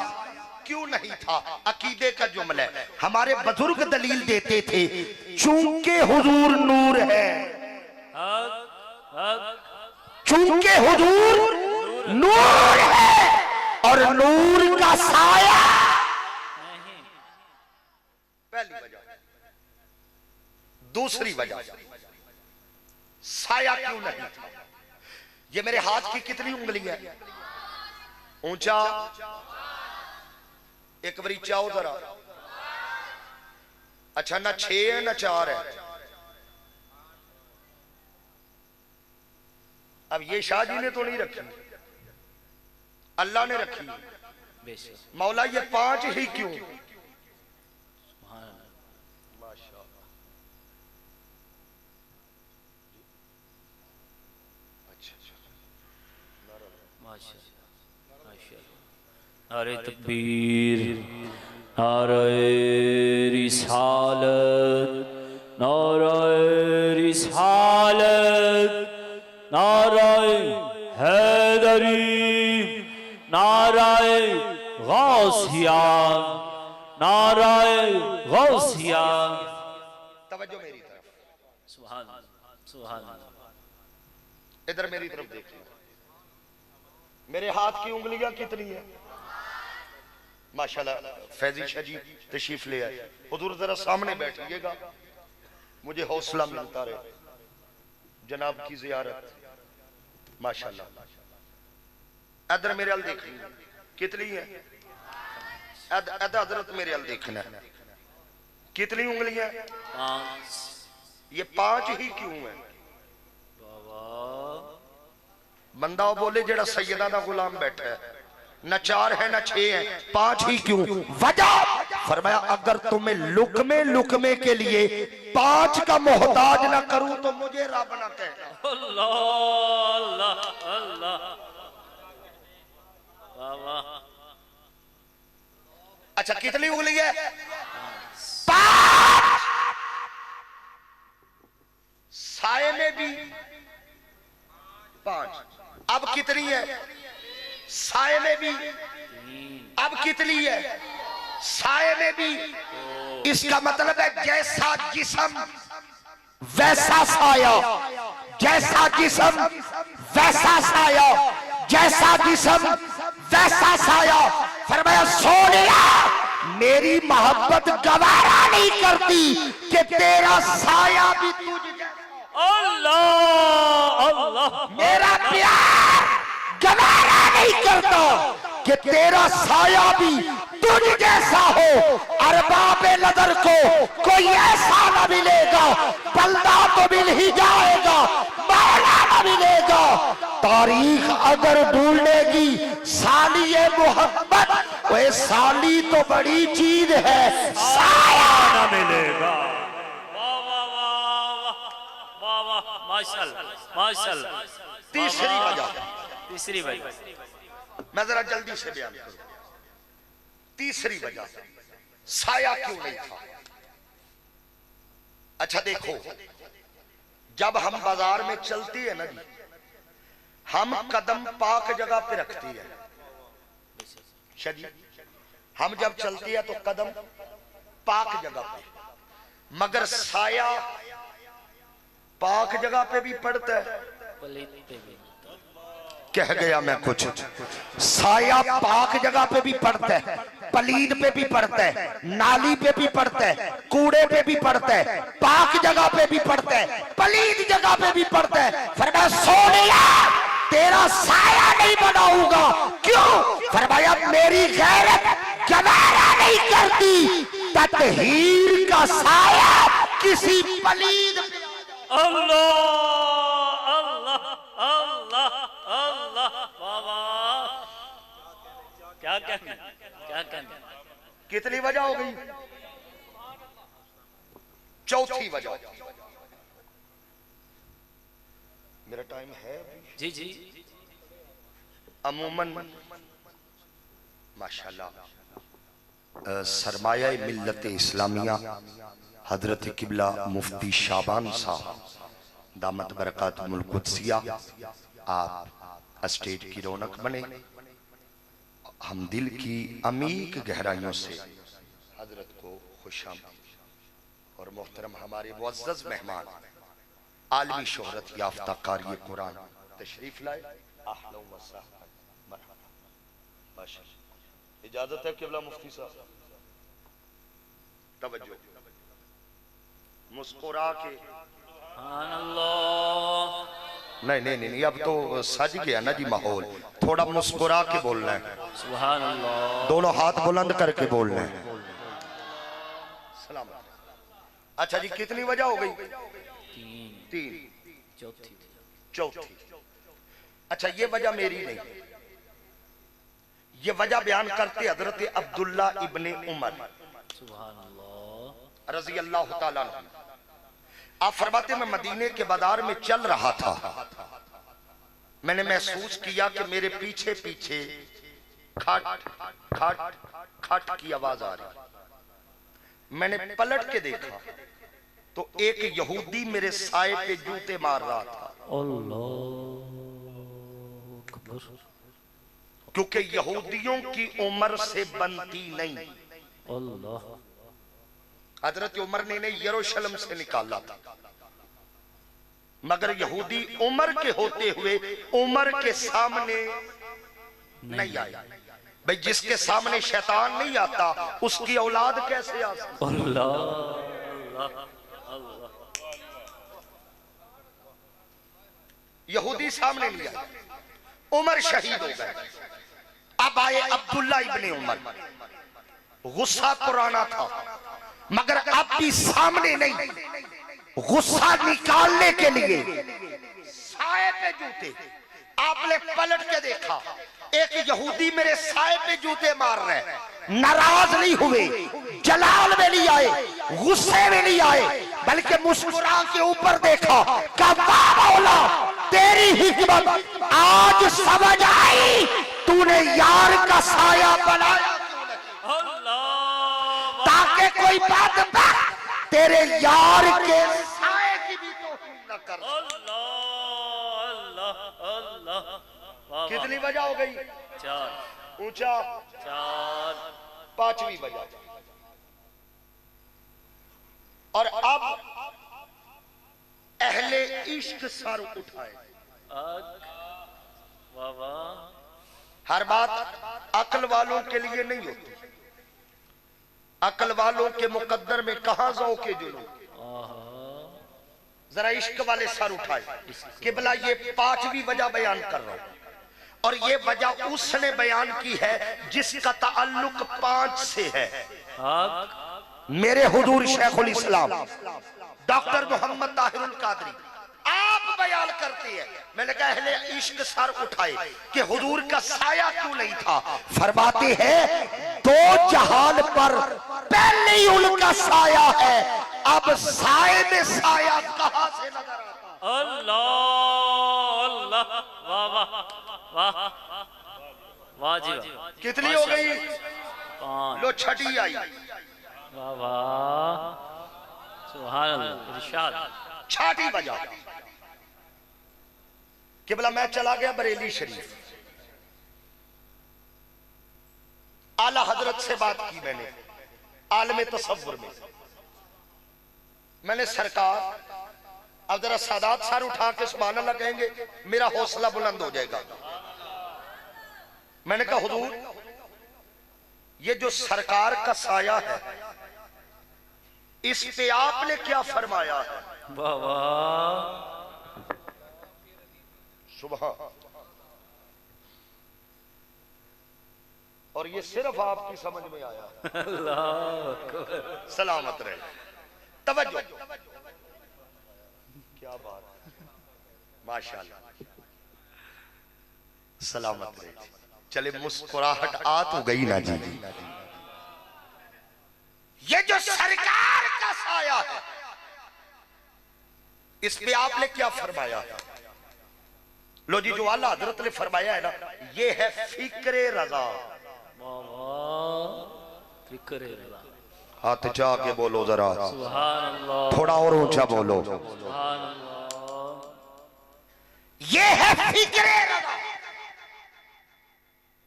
क्यों नहीं था। अकीदे का जुमला है, हमारे बुजुर्ग दलील देते थे, चूंकि हुजूर नूर है, हक हक, चूंकि हुजूर नूर है और नूर का साया। नहीं। पहली वजह। दूसरी वजह, साया क्यों नहीं था? ये मेरे हाथ की कितनी उंगलियां है? ऊंचा, एक बारी चाओ जरा। अच्छा, ना 6 है ना 4 है। अब ये शाह जी ने तो नहीं रखी, अल्लाह ने रखी। बेशक, मौला ये 5 ही क्यों? सुभान अल्लाह। माशाअल्लाह माशाअल्लाह। नारे तकबीर, नारे रिसालत, नारे रिसालत, नारे हैदरी, नारे गौसिया, नारे गौसिया। तवज्जो मेरी तरफ, सुभान अल्लाह सुभान अल्लाह। इधर मेरी तरफ देखिए। मेरे हाथ की उंगलियां कितनी है? माशाल्लाह, फैजी शाह जी तशरीफ ले आए। हुजूर जरा सामने बैठिएगा, मुझे हौसला मिलता रहे। जनाब की जियारत, माशाल्लाह। इधर मेरे अल देखिए, कितनी है? हजरत मेरे अल देखना, कितनी उंगलियां? 5। ये 5 ही क्यों है? बाबा, बंदा बोले जेड़ा सैयदा दा गुलाम बैठा है, न 4 है न 6 है, 5 ही क्यों? वजह फरमाया, अगर तुम्हें लुकमे लुकमे के लिए 5 का मोहताज ना करूं तो मुझे रब ना कहना। अल्लाह अल्लाह अल्लाह। बाबा, अच्छा, कितनी उंगली है? 5। साये में भी 5। अब कितनी है? साये में भी। अब कितनी है? साए में भी। इसका मतलब है जैसा जिस्म वैसा साया, जैसा जिस्म वैसा साया, जैसा जिस्म वैसा साया। फरमाया सोनिया मेरी मोहब्बत गवारा नहीं करती कि तेरा साया भी तुझ जैसा। अल्लाह अल्लाह। मेरा प्यार गवारा नहीं करता कि तेरा साया भी तुझ जैसा हो। अरबाबे नजर को कोई ऐसा न मिलेगा, बंदा तो मिल ही जाएगा, मौला न मिलेगा। तारीख अगर ढूंढेगी सालिए मोहब्बत, वह साली तो बड़ी चीज है, साया न मिलेगा। वाह वाह वाह वाह वाह, माशाल्लाह माशाल्लाह। तीसरी वजह, तीसरी वजह मैं जरा जल्दी से बयान करूं। तीसरी वजह साया क्यों नहीं था। अच्छा देखो, जब हम बाजार में चलती है ना जी, हम कदम पाक जगह पे रखती है। शादी हम जब चलती है तो कदम पाक जगह पे, मगर साया पाक जगह पे भी पड़ता है। कह गया मैं कुछ, साया पाक जगह पे भी पड़ता है, पलीद पे भी पड़ता है, नाली पे भी पड़ता है, कूड़े पे भी पड़ता है, पाक जगह पे भी पड़ता है, पलीद जगह पे भी पड़ता है। फरमाया सोनिया तेरा साया नहीं बनाऊंगा। क्यों? फरमाया मेरी गैरत गवारा नहीं करती तत्हीर का साया किसी पलीद। अल्लाह अल्लाह अल्लाह अल्लाह। वाह वाह, क्या कहना क्या कहना। कितनी वजह हो गई? चौथी वजह। मेरा टाइम है जी जी। अमूमन माशाल्लाह सरमाया मिल्लत इस्लामिया हजरत किबला मुफ्ती शाबान साहब दामत बरकातुहुल कुद्सिया आप स्टेज की रौनक बने। हम दिल की अमीक गहराइयों से हजरत को खुशामदीद और मोहतरम हमारे मुअज़्ज़ज़ मेहमान आलमी शोहरत याफ्ता कारी कुरान तशरीफ लाए। अहलन व सहलन, मरहबा, माशाअल्लाह। इजाजत है किबला मुफ्ती साहब? तवज्जो, मुस्कुरा के। नहीं नहीं नहीं, अब तो सज गया ना जी माहौल, थोड़ा मुस्कुरा के बोलना है। सुभान अल्लाह। दोनों हाथ बुलंद करके बोलना है। सलाम। अच्छा जी, कितनी वजह हो गई? तीन। चौथी चौथी। अच्छा, ये वजह मेरी नहीं, ये वजह बयान करते हजरत अब्दुल्ला इब्ने उमर सुभान अल्लाह रजी अल्लाह ताला अन्हु। आप फरमाते मैं मदीने के बाजार में चल रहा था, मैंने महसूस किया कि मेरे पीछे पीछे खट खट खट की आवाज आ रही। मैंने पलट के देखा तो एक यहूदी मेरे साए पे जूते मार रहा था। क्योंकि यहूदियों की उम्र से बनती नहीं। हजरत उमर ने यरूशलेम से निकाला था, मगर यहूदी उमर के होते हुए उमर के सामने नहीं आया। भाई जिसके सामने शैतान नहीं आता उसकी औलाद कैसे आ सकती? यहूदी सामने नहीं आया, उमर शहीद हो गए। अब आए अब्दुल्ला इब्ने उमर, गुस्सा पुराना था मगर अब भी सामने नहीं। गुस्सा निकालने के लिए साए पे जूते, आपने पलट के देखा एक यहूदी मेरे साए पे जूते मार रहे हैं। नाराज नहीं हुए, जलाल में नहीं आए, गुस्से में नहीं आए, बल्कि मुस्कुरा के ऊपर देखा। कहा मौला तेरी हिकमत आज समझ आई, तूने यार का साया बनाया ताकि कोई बात तेरे यार के साए की भी तौहीन न कर। कितनी वजह हो गई? 4 ऊंचा 4 5वीं वजह। और अब अहले इश्क सर उठाए। वाह वाह। हर बात अक्ल वालों के लिए नहीं होती। अक्ल वालों के मुकद्दर में कहां ज़ौक़े जुनून। जरा इश्क वाले सर उठाए। किबला ये 5वीं वजह बयान कर रहा हूं, और ये वजह उसने बयान की है जिसका ताल्लुक 5 से है। मेरे हुजूर शेखुल इस्लाम डॉक्टर मोहम्मद ताहिरुल कादरी आप बयान करते हैं। मैंने कहा अहले इश्क सर उठाए कि हुजूर का साया क्यों नहीं था। फरमाते हैं 2 जहान पर पहले ही उनका साया है, अब साए में साया कहां से नजर आता। अल्लाह अल्लाह। वाह वाह वाह वाह जी वाह। कितनी हो गई? 5। लो छठी आई। वाह वाह सुभान अल्लाह। इरशाद। छठी वजह किबला मैं चला गया बरेली शरीफ। आला हजरत से बात की मैंने आलमे तसव्वुर में। मैंने सरकार अब जरा सादात सर उठा के सुभान अल्लाह कहेंगे मेरा हौसला बुलंद हो जाएगा। मैंने कहा हुजूर ये जो सरकार का साया है इस पे आपने क्या फरमाया है। वाह वाह सुबह। और ये सिर्फ आपकी समझ में आया। सलामत रहे। तवज्जो। क्या बात, माशाल्लाह। सलामत रहे। चले मुस्कुराहट आ तो गई ना जी। ये जो सरकार का साया है इस पे आपने क्या फरमाया है। लो जी जो आला हजरत ने फरमाया है ना ये है फिक्रे रजा। फिक्रे रजा। हाथ जा के बोलो जरा सुभान अल्लाह। थोड़ा और ऊंचा बोलो। सुभान अल्लाह। ये है फिक्रे रजा।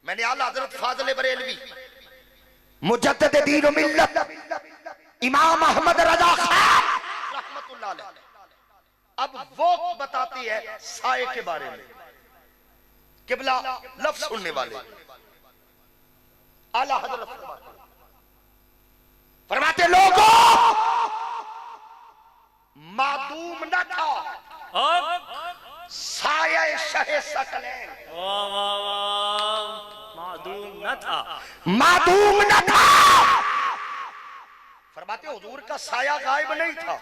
मैंने आला हजरत फाज़िल बरेलवी मुजद्दिद दीन व मिल्लत इमाम अहमद रजा खान रहमतुल्लाह अलैह अब वो बताती है साए के बारे में। किबला लफ्ज सुनने वाले आला हजरत फरमाते लोगों मादूम न था साया शहे सकलैन। वाह वाह वाह। मादूम न था। मादूम न था। फरमाते हुजूर का साया गायब नहीं था,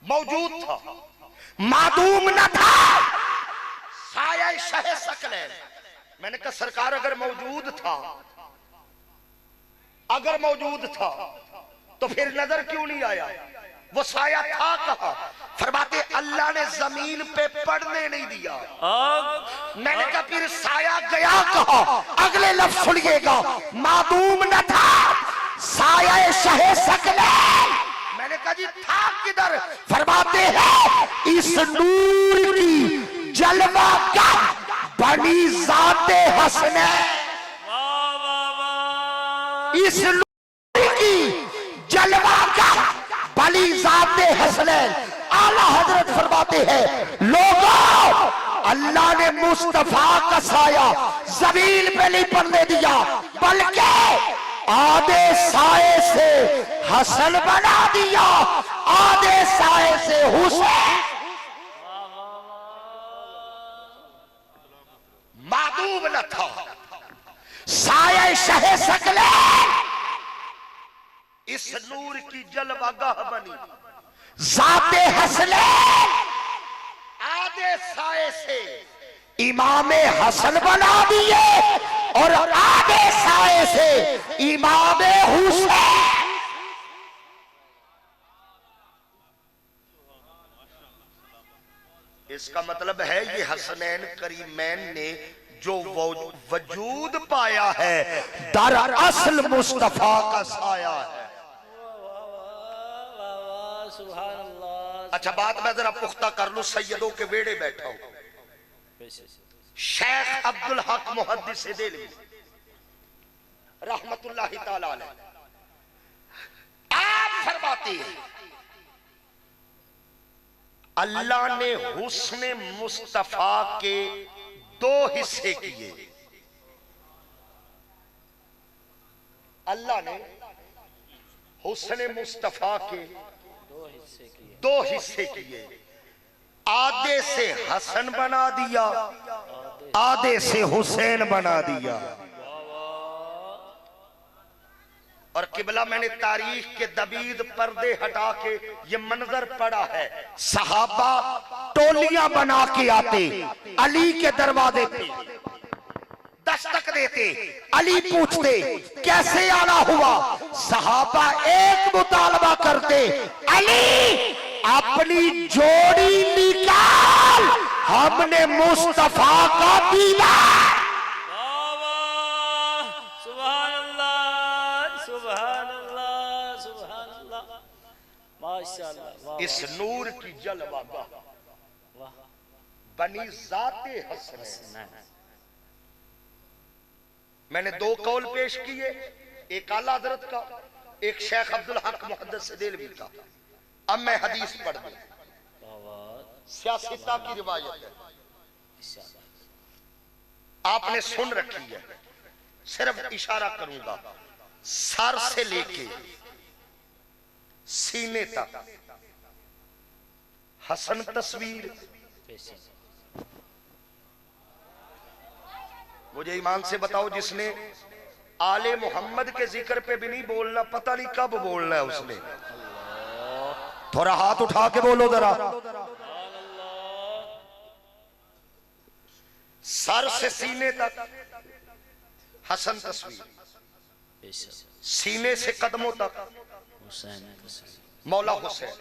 मौजूद था। मादूम न था साया शहे सकलैन। मैंने कहा सरकार अगर मौजूद था, अगर मौजूद था तो फिर नजर क्यों नहीं आया। वो साया था कहां। फरमाते अल्लाह ने जमीन पे पड़ने नहीं दिया। मैंने कहा फिर साया गया कहां। अगले लफ्ज सुनिएगा मादूम न था साया शहे सकलैन। मैंने कहा जी था किधर। फरमाते हैं इस नूर की जलवा का बनी जाते हसनैन। वाह वाह वाह। इस नूर की जलवा का बली जाते हसनैन। आला हजरत फरमाते हैं लोगों अल्लाह ने मुस्तफा का साया जमीन पे नहीं पड़ने दिया बल्कि आधे साए से हसन बना दिया, आधे साए से हुसैन। मादूम न था साया शहे सकलैन। इस नूर की जलवागाह बनी जाते हसनैन। आधे साए से इमामे हसन बना दिए और आधे साए से इमामे हुसैन। इसका मतलब है ये हसनैन करीमैन ने जो वजूद पाया है दरअसल मुस्तफा का साया है। अच्छा बात मैं जरा पुख्ता कर लूं। सैयदों के वेड़े बैठा हूं। शेख अब्दुल हक मुहद्दिस देलवी रहमत रहमतुल्लाहि ताला अलैह, आप फरमाते हैं अल्लाह ने हुस्न मुस्तफा के दो हिस्से किए। अल्लाह ने हुस्न मुस्तफा के दो हिस्से किए, आधे से हसन बना दिया, आधे से हुसैन बना दिया। और किबला मैंने तारीख के दबीद पर्दे हटा के ये मंजर पड़ा है, सहाबा टोलियां बना के आते, अली के दरवाजे पे दस्तक देते, अली पूछते कैसे आना हुआ, सहाबा एक मुतालबा करते, अली अपनी जोड़ी निकाल, हमने मुस्तफा का दीदार। सुभान अल्लाह, सुभान अल्लाह, सुभान अल्लाह, माशाअल्लाह। इस नूर की जलवागाह बनी जाते हसन। मैंने दो कौल पेश किए, एक आला हजरत का, एक शेख अब्दुल हक मुहद्दिस देलवी का। अब मैं हदीस पढ़ दूं, सियासता की रिवायत है, आपने सुन रखी है, सिर्फ इशारा करूंगा, सर से लेके सीने तक हसन तस्वीर। मुझे ईमान से बताओ, जिसने आले मोहम्मद के जिक्र पे भी नहीं बोलना, पता नहीं कब बोलना है उसने। थोड़ा हाथ उठा के बोलो जरा। सर से सीने तक हसन तस्वीर, सीने से कदमों तक मौला हुसैन।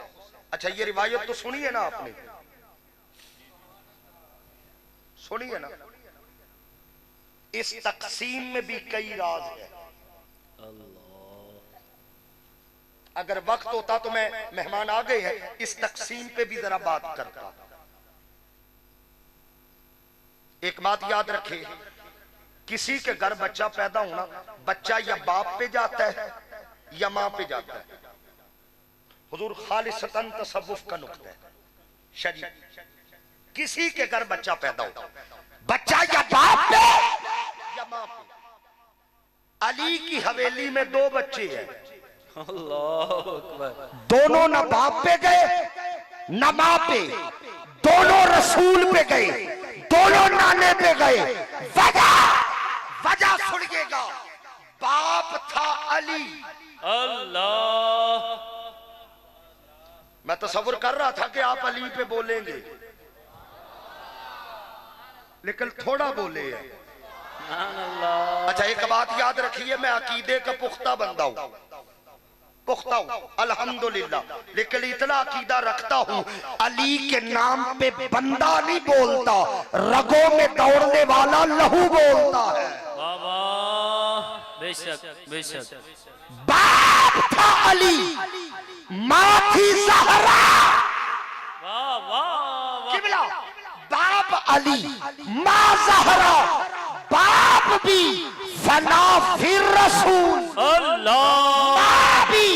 अच्छा, ये रिवायत तो सुनी है ना आपने, सुनी है ना। इस तकसीम में भी कई राज है। अगर वक्त होता तो मैं, मेहमान आ गए हैं, इस तकसीम पे भी जरा बात करता। एक बात याद रखे, किसी के घर बच्चा पैदा होना, बच्चा या बाप पे जाता है या मां पे जाता है। हुजूर खालिसतन तसव्वुफ का नुक्ता है शरीफ, किसी के घर बच्चा पैदा हो, बच्चा या बाप पे या मां पे। अली की हवेली में दो बच्चे हैं, अल्लाहु अकबर। दोनों न बाप पे गए न मां पे, दोनों रसूल पे गए, दोनों नाने पे गए। वजह सुनिएगा, बाप था अली। अल्लाह, मैं तसव्वुर कर रहा था कि आप अली पे बोलेंगे, लेकिन थोड़ा बोले हैं। अल्लाह। अच्छा, एक बात याद रखिए, मैं अकीदे का पुख्ता बंदा हूं, पुख्ता हूं अल्हम्दुलिल्लाह, लेकिन इतना अकीदा रखता हूं, अली के नाम पे बंदा नहीं बोलता, रगों में दौड़ने वाला लहू बोलता है। बाबा, बेशक बेशक। बाप था अली, मां थी ज़हरा। वाह वाह। किबला, बाप अली, मां ज़हरा, बाप भी फना फिर रसूल, अल्लाह भी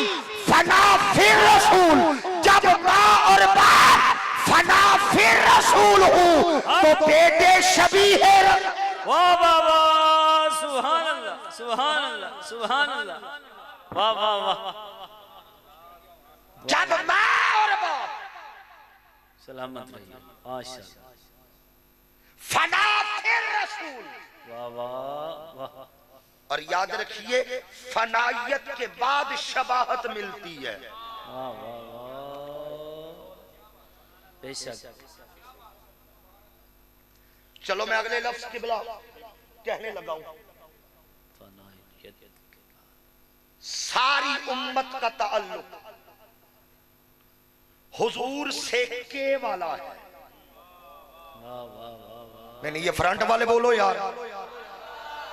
फना फिर रसूल। जब मां और बाप फना फिर रसूल हूं तो बेटे शबी है। वाह वाह वाह, सुभान अल्लाह, सुभान अल्लाह, सुभान अल्लाह, वाह वाह वाह। जब मां और बाप सलामत रहिए, माशाअल्लाह, फना फिर रसूल। वाह वाह वाह। और याद रखिए, फनायत के बाद शबाहत मिलती है। वाह वाह वाह, बेशक। चलो मैं अगले लफ्ज किबला कहने लगा हूं। सारी उम्मत का ताल्लुक हुजूर से के वाला है। नहीं, ये फ्रंट वाले बोलो यार,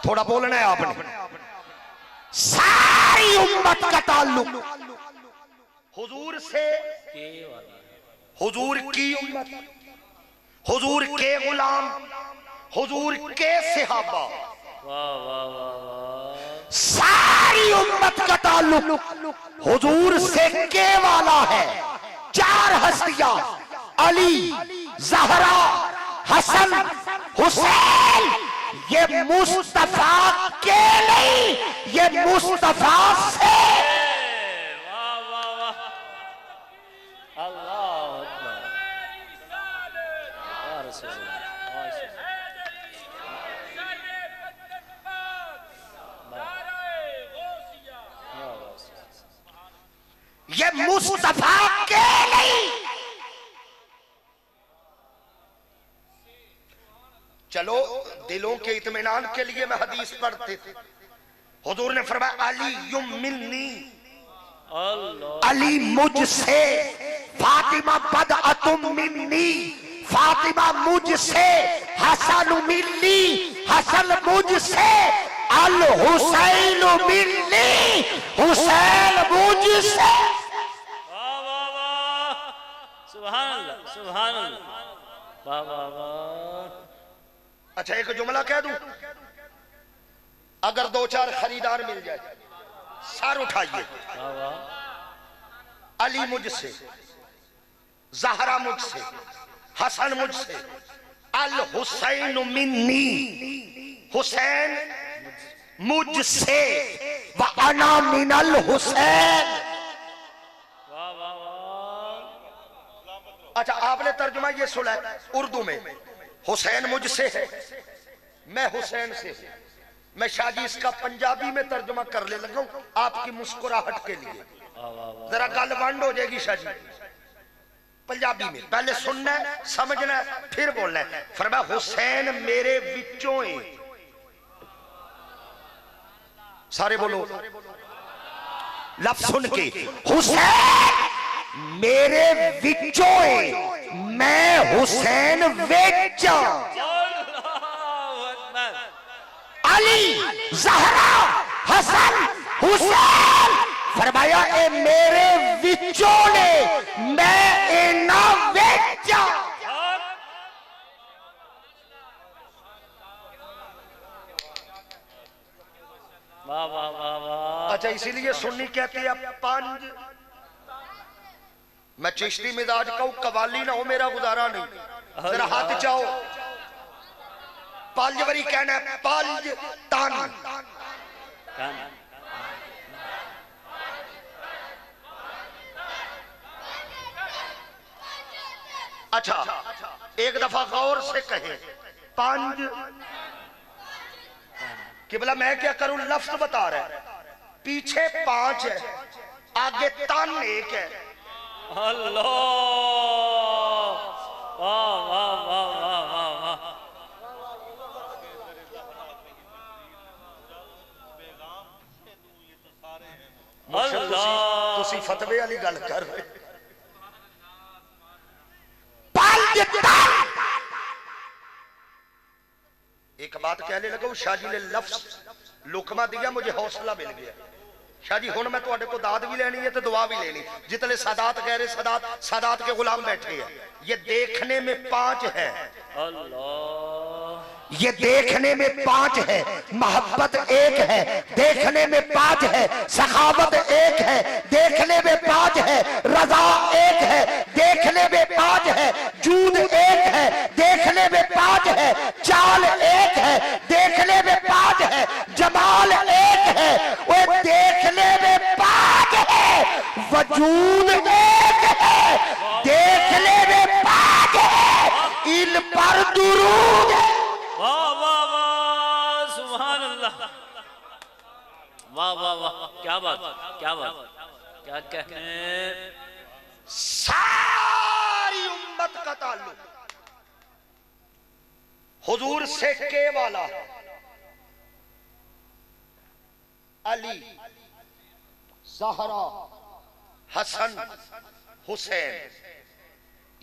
थोड़ा बोलना है आपने। सारी उम्मत का ताल्लुक हुजूर से, हुजूर की उम्मत, हुजूर के गुलाम, हुजूर के सहाबा, वाह वाह वाह वाह। ताल्लुक हुजूर से के वाला है। चार हस्तियां अली, ज़हरा, हसन, हुसैन, ये मुस्तफा के नहीं, ये मुस्तफा से। वाह वाह वाह, अल्लाह अकबर, या रसूल अल्लाह, या रसूल अल्लाह। ये मुस्तफा के नहीं। चलो दिलों के इत्मीनान के लिए मैं हदीस पढ़ते थे। हुजूर ने फरमाया अली युम मिन्नी, अली मुझसे, फातिमा बदअतुम मिन्नी, फातिमा मुझसे, हसन मिन्नी, हसन मुझसे, अल हुसैन मिन्नी, हुसैन मुझसे। वाह वाह वाह, सुभान अल्लाह, सुभान अल्लाह, वाह वाह वाह। अच्छा एक जुमला कह दूं, अगर दो चार खरीदार मिल जाए, सर उठाइए। वाह वाह, अली मुझसे, ज़हरा मुझसे, हसन मुझसे, अल हुसैन मिन्नी, हुसैन मुझसे, व अना मिनल हुसैन। वाह वाह वाह। अच्छा आपने तर्जुमा ये सुना है उर्दू में, हुसैन मुझसे है, मैं हुसैन से हूं। मैं शादी इसका पंजाबी में तर्जुमा कर ले लगा हूं आपकी मुस्कुराहट के लिए, जरा गल बंद हो जाएगी शादी पंजाबी में। पहले सुनना है, समझना है, फिर बोलना है। फरमाया हुसैन मेरे विचों है। सारे बोलो लफ्ज सुन के, हुसैन मेरे विचों है, मैं हुसैन वेचा। अली, ज़हरा, हसन, हुसैन, फरमाया ए मेरे विचों ने, मैं इना वेचा। वाह वाह वाह वाह। अच्छा इसीलिए सुन्नी कहती है पंज। मैं चिश्ती मिजाज का हूं, कवाली ना हो मेरा गुजारा नहीं। जरा हाथ जाओ, पांच बरी कहना है, पांच तन। अच्छा एक दफा गौर से कहे, पांच। किबला मैं क्या करूं, लफ्ज बता रहा है, पीछे पांच है, आगे तन एक है। अल्लाह, वाह वाह वाह वाह वाह वाह। अल्लाह, तुसी फतवे वाली गल कर रहे। एक बात कहने लगा, शाहजी ने लफ्ज लुकमा दिया, मुझे हौसला मिल गया। शाहजी हुण मैं तुहाडे को दाद भी लेनी है तो दुआ भी लेनी। जितने सादात कह रहे, सादात सादात के गुलाम बैठे हैं। ये देखने में पांच है, अल्लाह, ये देखने में पांच है, मोहब्बत एक है, देखने में पांच है, सखावत एक है, देखने में पांच है, रजा एक है, देखने में पांच है, जूद एक है, देखने में पांच है, चाल एक है, देखने में पांच है, जमाल एक है, वो देखने में पांच है, वजूद एक है, देखने में पांच है, इन पर दुरूद है। वाह वाह वाह, सुभान अल्लाह, वाह वाह वाह, क्या बात, क्या बात, क्या कहने। सारी उम्मत का ताल्लुक हुजूर से के वाला, अली, ज़हरा, हसन, हुसैन,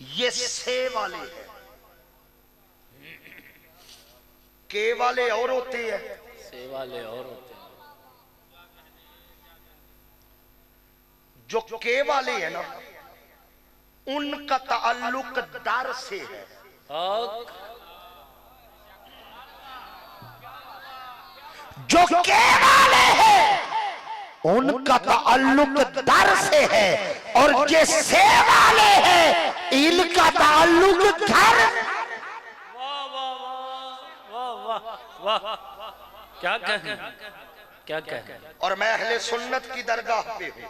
ये से वाले हैं। के वाले और होते हैं, से वाले और होते हैं। जो के वाले हैं ना, उनका ताल्लुक दर से है। हक, जो के वाले हैं उनका ताल्लुक दर से है और जे से वाले हैं इनका ताल्लुक घर। वाह वाह वाह वाह वाह वाह, क्या कहें, क्या कहें। और मैं अहले सुन्नत की दरगाह पे हूँ,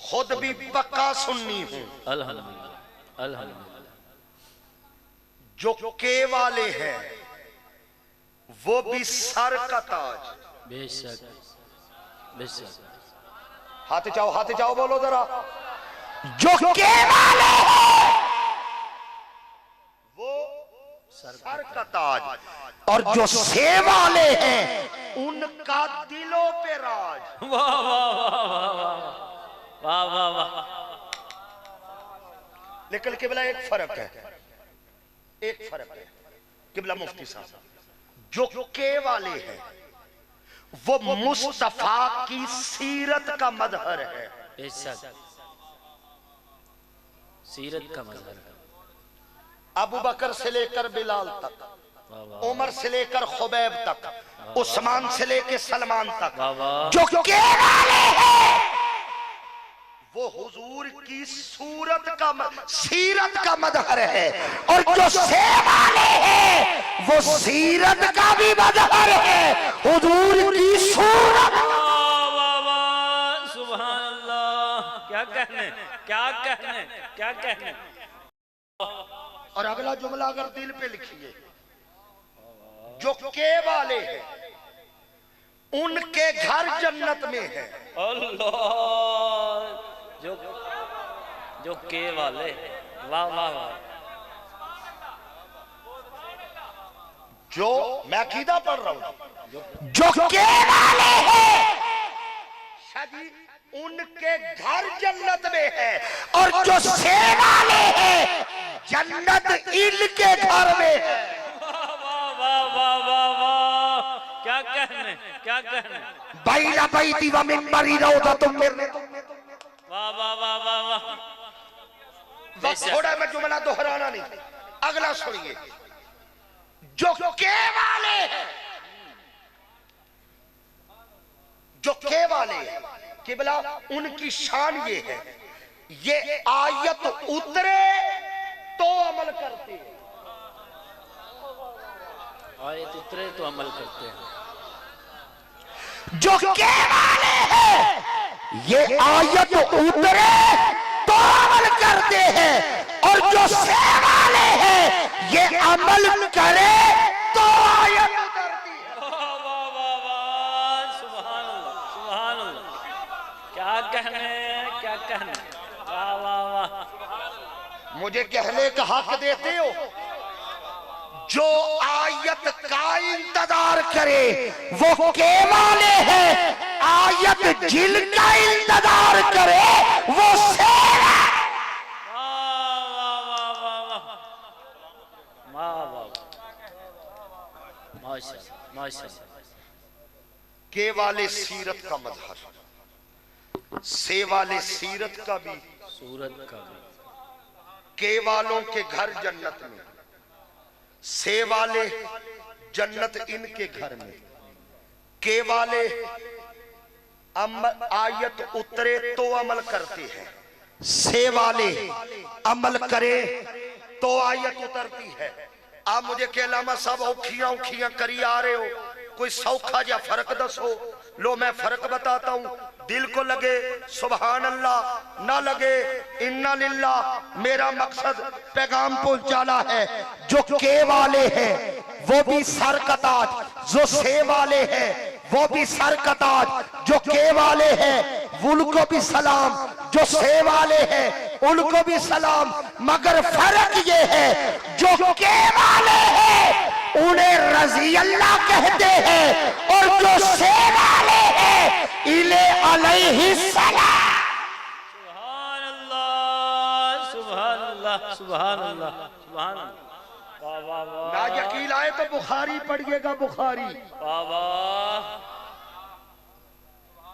खुद भी पक्का सुन्नी हूँ। अल्हम्दुलिल्लाह अल्हम्दुलिल्लाह। जो के वाले हैं वो भी सर का ताज। बेशक बेशक। हाथ जाओ बोलो जरा। जो के वाले हैं वो सर का ताज और जो से वाले हैं उनका दिलों पे राज। वाह वाह वाह वाह वाह वाह। लेकिन किबला एक फर्क है किबला मुफ्ती साहब, जो के वाले हैं वो मुस्तफा की सीरत का मजहर है। बेशक सीरत का मजहर है। अबू बकर से लेकर बिलाल तक, उमर से लेकर खुबैब तक, उस्मान से लेकर सलमान तक, जो के वाले हैं वो हुजूर की सूरत का सीरत का मजहर है और जो से वाले हैं वो सीरत का भी मजहर है, हुजूर की सूरत। सुभान अल्लाह। क्या कहने, क्या कहने, क्या कहने। और अगला जुमला अगर दिल पे लिखिए, जो के वाले हैं उनके घर जन्नत में है। अल्लाह। जो के वाले, वाह वाह वाह। जो मैं अकीदा पढ़ रहा हूं, जो के वाले हैं उनके घर जन्नत में है और जो से वाले हैं जन्नत इनके घर में है। वाह वाह वाह वाह वाह। क्या कहने, क्या कहने। बैला बैती व मिंबरी रौदा तुम मेरे। वाह वाह वाह वाह वाह। बस थोड़ा मैं जुमला दोहराना नहीं, अगला सुनिए। जो के वाले हैं, जो के वाले हैं किबला उनकी शान ये है, ये आयत उतरे तो अमल करते हैं। आयत उतरे तो अमल करते हैं। जो के वाले हैं ये आयत उतरे तो अमल करते हैं और जो से वाले हैं ये अमल करे तो आयत उतरती है। वाह वाह वाह वाह। सुभान अल्लाह सुभान अल्लाह। क्या कहने, क्या कहने। वाह वाह वाह। मुझे कहने का हक देते हो। जो आयत का इंतजार करे वो के वाले हैं, आयत जिनका इंतजार करे वो से। के वाले सीरत का मजहर, से वाले सीरत का भी, सूरत का भी। के वालों के घर जन्नत में, से वाले जन्नत इनके घर में। के वाले आयत उतरे तो अमल करते हैं, से वाले अमल करे तो आयत उतरती है। आप मुझे के अलामा सब औखियां औखियां करी आ रहे हो, कोई सौखा या फर्क दसो। लो मैं फर्क बताता हूं, दिल को लगे सुभान अल्लाह, ना लगे इन्ना लिल्लाह। मेरा मकसद पैगाम पहुंचाना है। जो के वाले हैं वो भी सर का ताज, जो से वाले हैं वो भी सर का ताज। जो के वाले हैं उनको भी सलाम, जो से वाले हैं उनको भी सलाम। मगर फर्क ये है जो के वाले हैं उन्हें रजी अल्लाह कहते हैं और जो से वाले हैं इन्हें अलैहिस्सलाम। सुभान अल्लाह सुभान अल्लाह सुभान अल्लाह सुभान अल्लाह। वाह वाह वाह। ना यकीन आए तो बुखारी पढ़िएगा, बुखारी वाह वाह।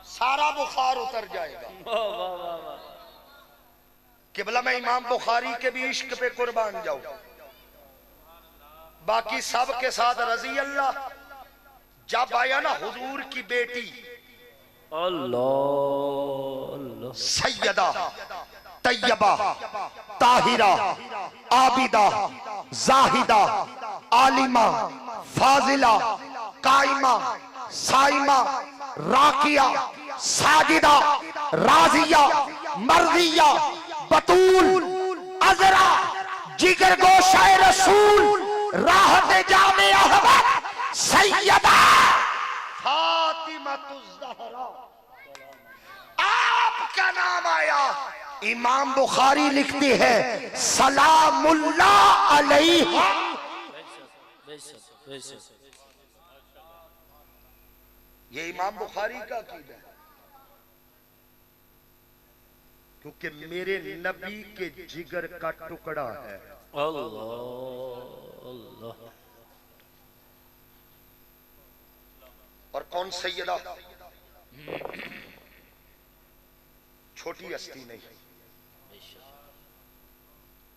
सारा बुखार उतर जाएगा। वाह वाह वाह वाह। किबला मैं इमाम बुखारी के भी इश्क पे कुर्बान जाऊं, बाकी सब के साथ रजी अल्लाह। जब आया ना हुजूर की बेटी अल्लाह अल्लाह सैयदा तैयबा ताहिरा आबिदा जाहिदा आलिमा फाजिला काइमा साइमा राकिया साजिदा राजिया मर्जिया बतूल अजरा जिगर गोशाए रसूल राहत जामे अहमद सैयदा फातिमा ज़हरा। आपका नाम आया। इमाम बुखारी लिखते हैं सलामुल्लाह अलैहा। ये इमाम बुखारी का अकीदा है, क्योंकि मेरे नबी के जिगर का टुकड़ा है। अल्लाह अल्लाह। और कौन सैयदा? छोटी हस्ती नहीं,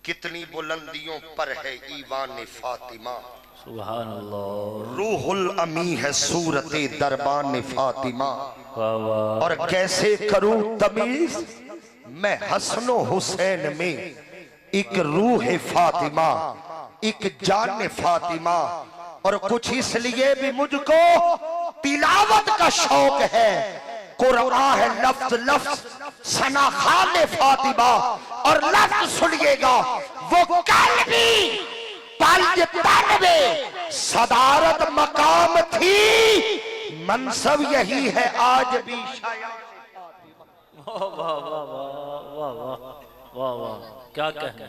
कितनी बुलंदियों पर है ईवान फातिमा। सुभान अल्लाह। रूहुल अमी है सूरत दरबान फातिमा। वाह वाह। और कैसे करूं तमीज मैं हसनो हुसैन में, एक रूह फातिमा एक जान फातिमा। और कुछ इसलिए भी मुझको तिलावत का शौक है। कुरान है लफ्ज लफ्ज सना खान फातिमा। और लफ्ज सुनिएगा वो कल भी पल में सदारत मकाम थी, मनसब यही है आज भी शायद। वाह वाह वाह वाह वाह वाह वाह। क्या कहने,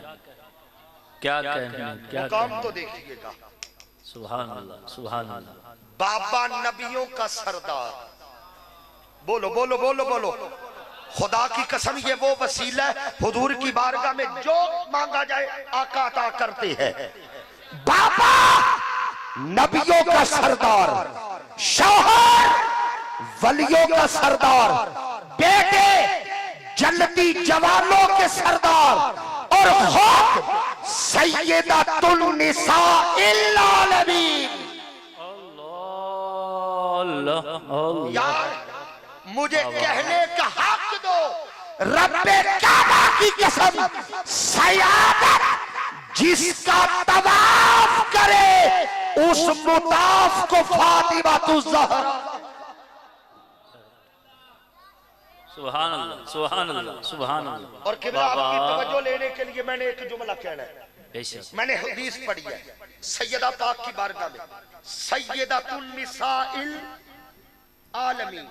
क्या कहने, क्या मुकाम तो देखिएगा। सुभान अल्लाह सुभान अल्लाह। बाबा नबियों का सरदार। बोलो बोलो बोलो बोलो। खुदा की कसम ये वो वसीला है, हुजूर की बारगाह में जो मांगा जाए आका अता करते हैं। बाबा नबियों का सरदार, शौहर वलियों का सरदार, बेटे जन्नती जवानों के सरदार, और खुद सैयदतुन निसाइल आलमीन। अल्लाह अल्लाह। यार मुझे कहने का हक दो। रब्बे काबा की कसम, सयादत जिसका तवाफ करे उस मुताफ को फातिमा ज़हरा। सुभान अल्लाह सुभान अल्लाह सुभान अल्लाह। और किबला आपकी तवज्जो लेने के लिए मैंने एक जुमला कहना है। बेशक। मैंने हदीस पढ़ी है सैयदा पाक की बारगाह में, सैयदतुन निसाइल आलमीन।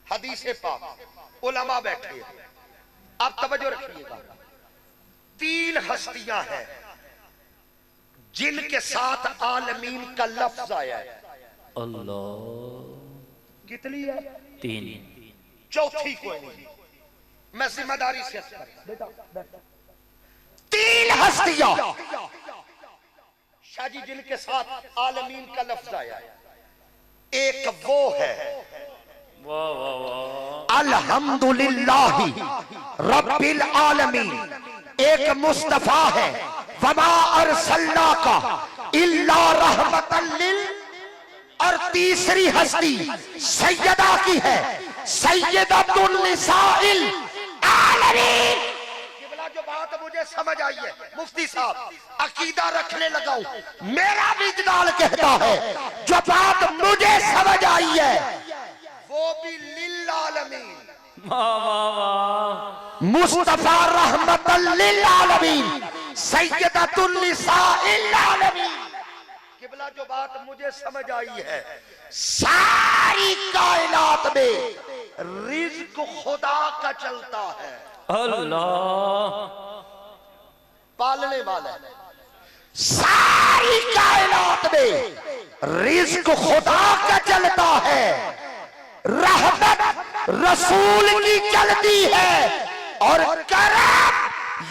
हदीस पाक, उलमा बैठे हैं, आप तवज्जो रखिएगा। 3 हस्तियां हैं जिनके साथ आलमीन का लफ्ज आया है। अल्लाह। कितनी है? 3। चौथी कोई नहीं। मैं जिम्मेदारी से बेटा 3 हस्तियां शाजी जिनके साथ आलमीन का लफ्ज आया है। एक वो है वाह वाह वाह। अल्हम्दुलिल्लाहि रब्बिल आलमीन। एक मुस्तफा है वमा अरसलनाका इल्ला रहमतल लिल। और तीसरी हस्ती सैयदा की है, सैयदतुन निसाइल आलमीन। जो बात मुझे समझ आई है मुफ्ती साहब, अकीदा रखने लगा हूं। मेरा विजदान कहता है जो बात मुझे समझ आई है वो भी लिल आलमीन। वाह वाह वाह। मुस्तफा रहमतल लिल आलमीन, सैयदतुन निसाइल आलमीन। किबला जो बात मुझे समझ आई है, सारी कायनात में रिज़्क खुदा का चलता है। अल्लाह। पालने वाला है। सारी कायनात में रिज़्क खुदा का चलता है, रहमत रसूल की चलती है, और करम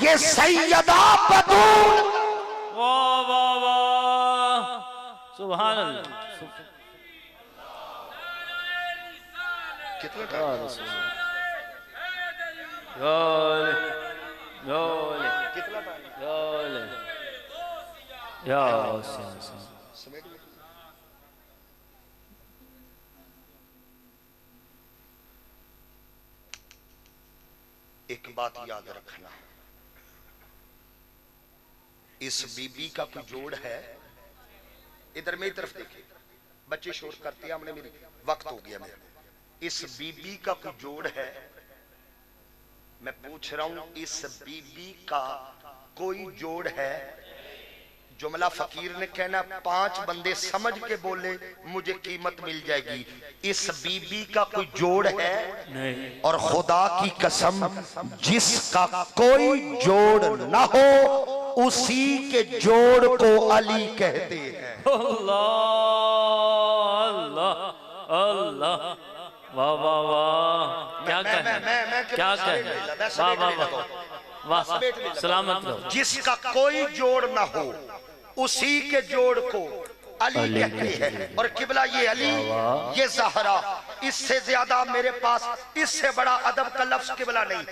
ये सैयदा बतूल। वाह वाह वाह। सुभान अल्लाह। कितना गोले गोले कितना टाइम? गोले या एक बात याद रखना, इस बीबी का कोई जोड़ है? इधर मेरी तरफ देखिए, बच्चे शोर करते हैं, हमने मेरी वक्त हो गया मेरा। इस बीबी का कोई जोड़ है? मैं पूछ रहा हूं, इस बीबी का कोई जोड़ है? जुमला फकीर ने कहना 5 बंदे समझ के बोले मुझे कीमत मिल जाएगी। इस बीबी का कोई जोड़ है? नहीं। और खुदा की कसम, जिसका कोई जोड़ ना हो उसी के जोड़ को अली कहते हैं। अल्लाह अल्लाह अल्लाह, वाह वाह वाह, क्या कहना, क्या कहना, वाह वाह वाह वाह, सलामत रहो। जिसका कोई जोड़ ना हो उसी के जोड़ को अली कहते हैं। और किबला ये अली, ये ज़हरा, इससे ज्यादा मेरे पास इससे बड़ा अदब का लफ्ज किबला नहीं।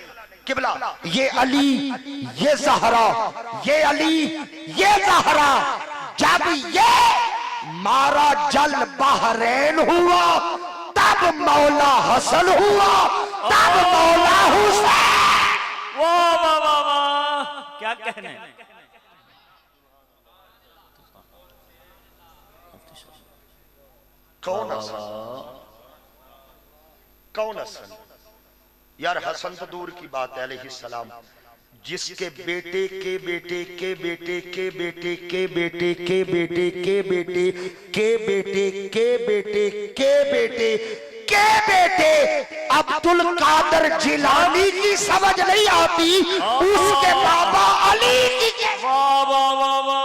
किबला ये अली, ये ज़हरा, ये अली, ये ज़हरा, जब ये मारा जल बहरैन हुआ तब मौला हसन हुआ, तब मौला हुसैन। वाह वाह वाह वाह, क्या कहने। कौन हसन? कौन हसन? यार हसन तो दूर की बात है, अलैहिस्सलाम, जिसके बेटे के बेटे के बेटे के बेटे के बेटे के बेटे के बेटे के बेटे के बेटे के बेटे के बेटे अब्दुल कादर जिलानी की समझ नहीं आती, उसके बाबा अली की। वाह वाह वाह वाह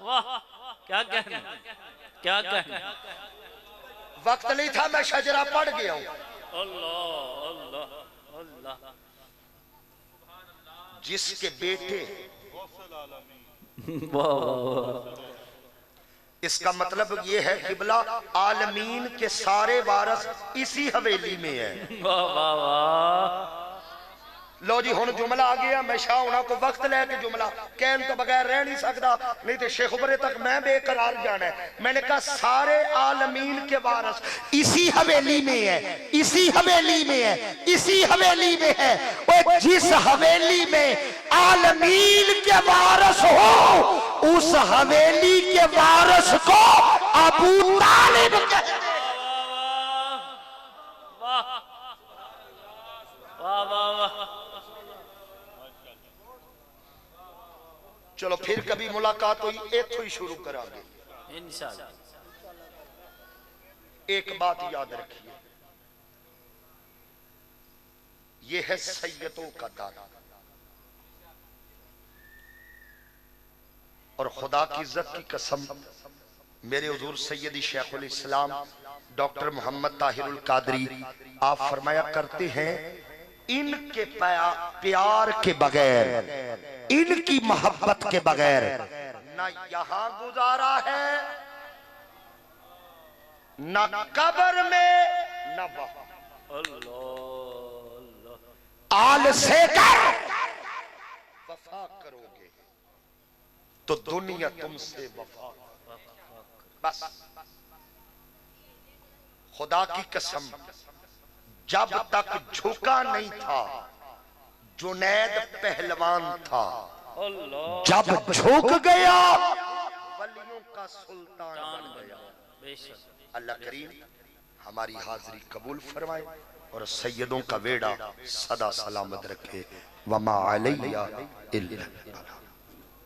वाह वाह, क्या कहने, क्या कहने। वक्त नहीं था, मैं शजरा पढ़ गया हूं। अल्लाह अल्लाह अल्लाह, जिसके बेटे, वाह वाह, इसका मतलब ये है किबला आलमीन के सारे वारस इसी हवेली में है। वाह वाह वाह। लो जी हुण जुमला आ गया, मैं शाह होना को वक्त लेके जुमला कहन तो बगैर रह नहीं सकता, नहीं तो शेख उमरे तक मैं बेकरार जाना है। मैंने कहा सारे आलमीन के वारस इसी हवेली में है, इसी हवेली में है, इसी हवेली में है। और जिस हवेली में आलमीन के वारस हो उस हवेली के वारस को अबू तालिब कहते हैं। वाह वाह वाह। चलो फिर कभी मुलाकात हुई इथों ही शुरू करांगे इंशाअल्लाह। एक बात याद रखिए, यह है सैयदों का दाना। और खुदा की इज्जत की कसम, मेरे हुजूर सैयदी शेखुल इस्लाम डॉक्टर मोहम्मद ताहिरुल कादरी आप फरमाया करते हैं, इनके प्यार के बगैर, इनकी मोहब्बत के बगैर न यहां गुजारा है, न कब्र में, न वहां। आल से कर वफा करोगे तो दुनिया तुमसे वफा। बस खुदा की कसम, जब तक झुका नहीं था जुनैद पहलवान था, जब झुक गया वलियों का सुल्तान बन गया। अल्लाह करीम हमारी हाजिरी कबूल फरमाए और सैयदों का वेड़ा सदा सलामत रखे। वमा अलैया इल्ला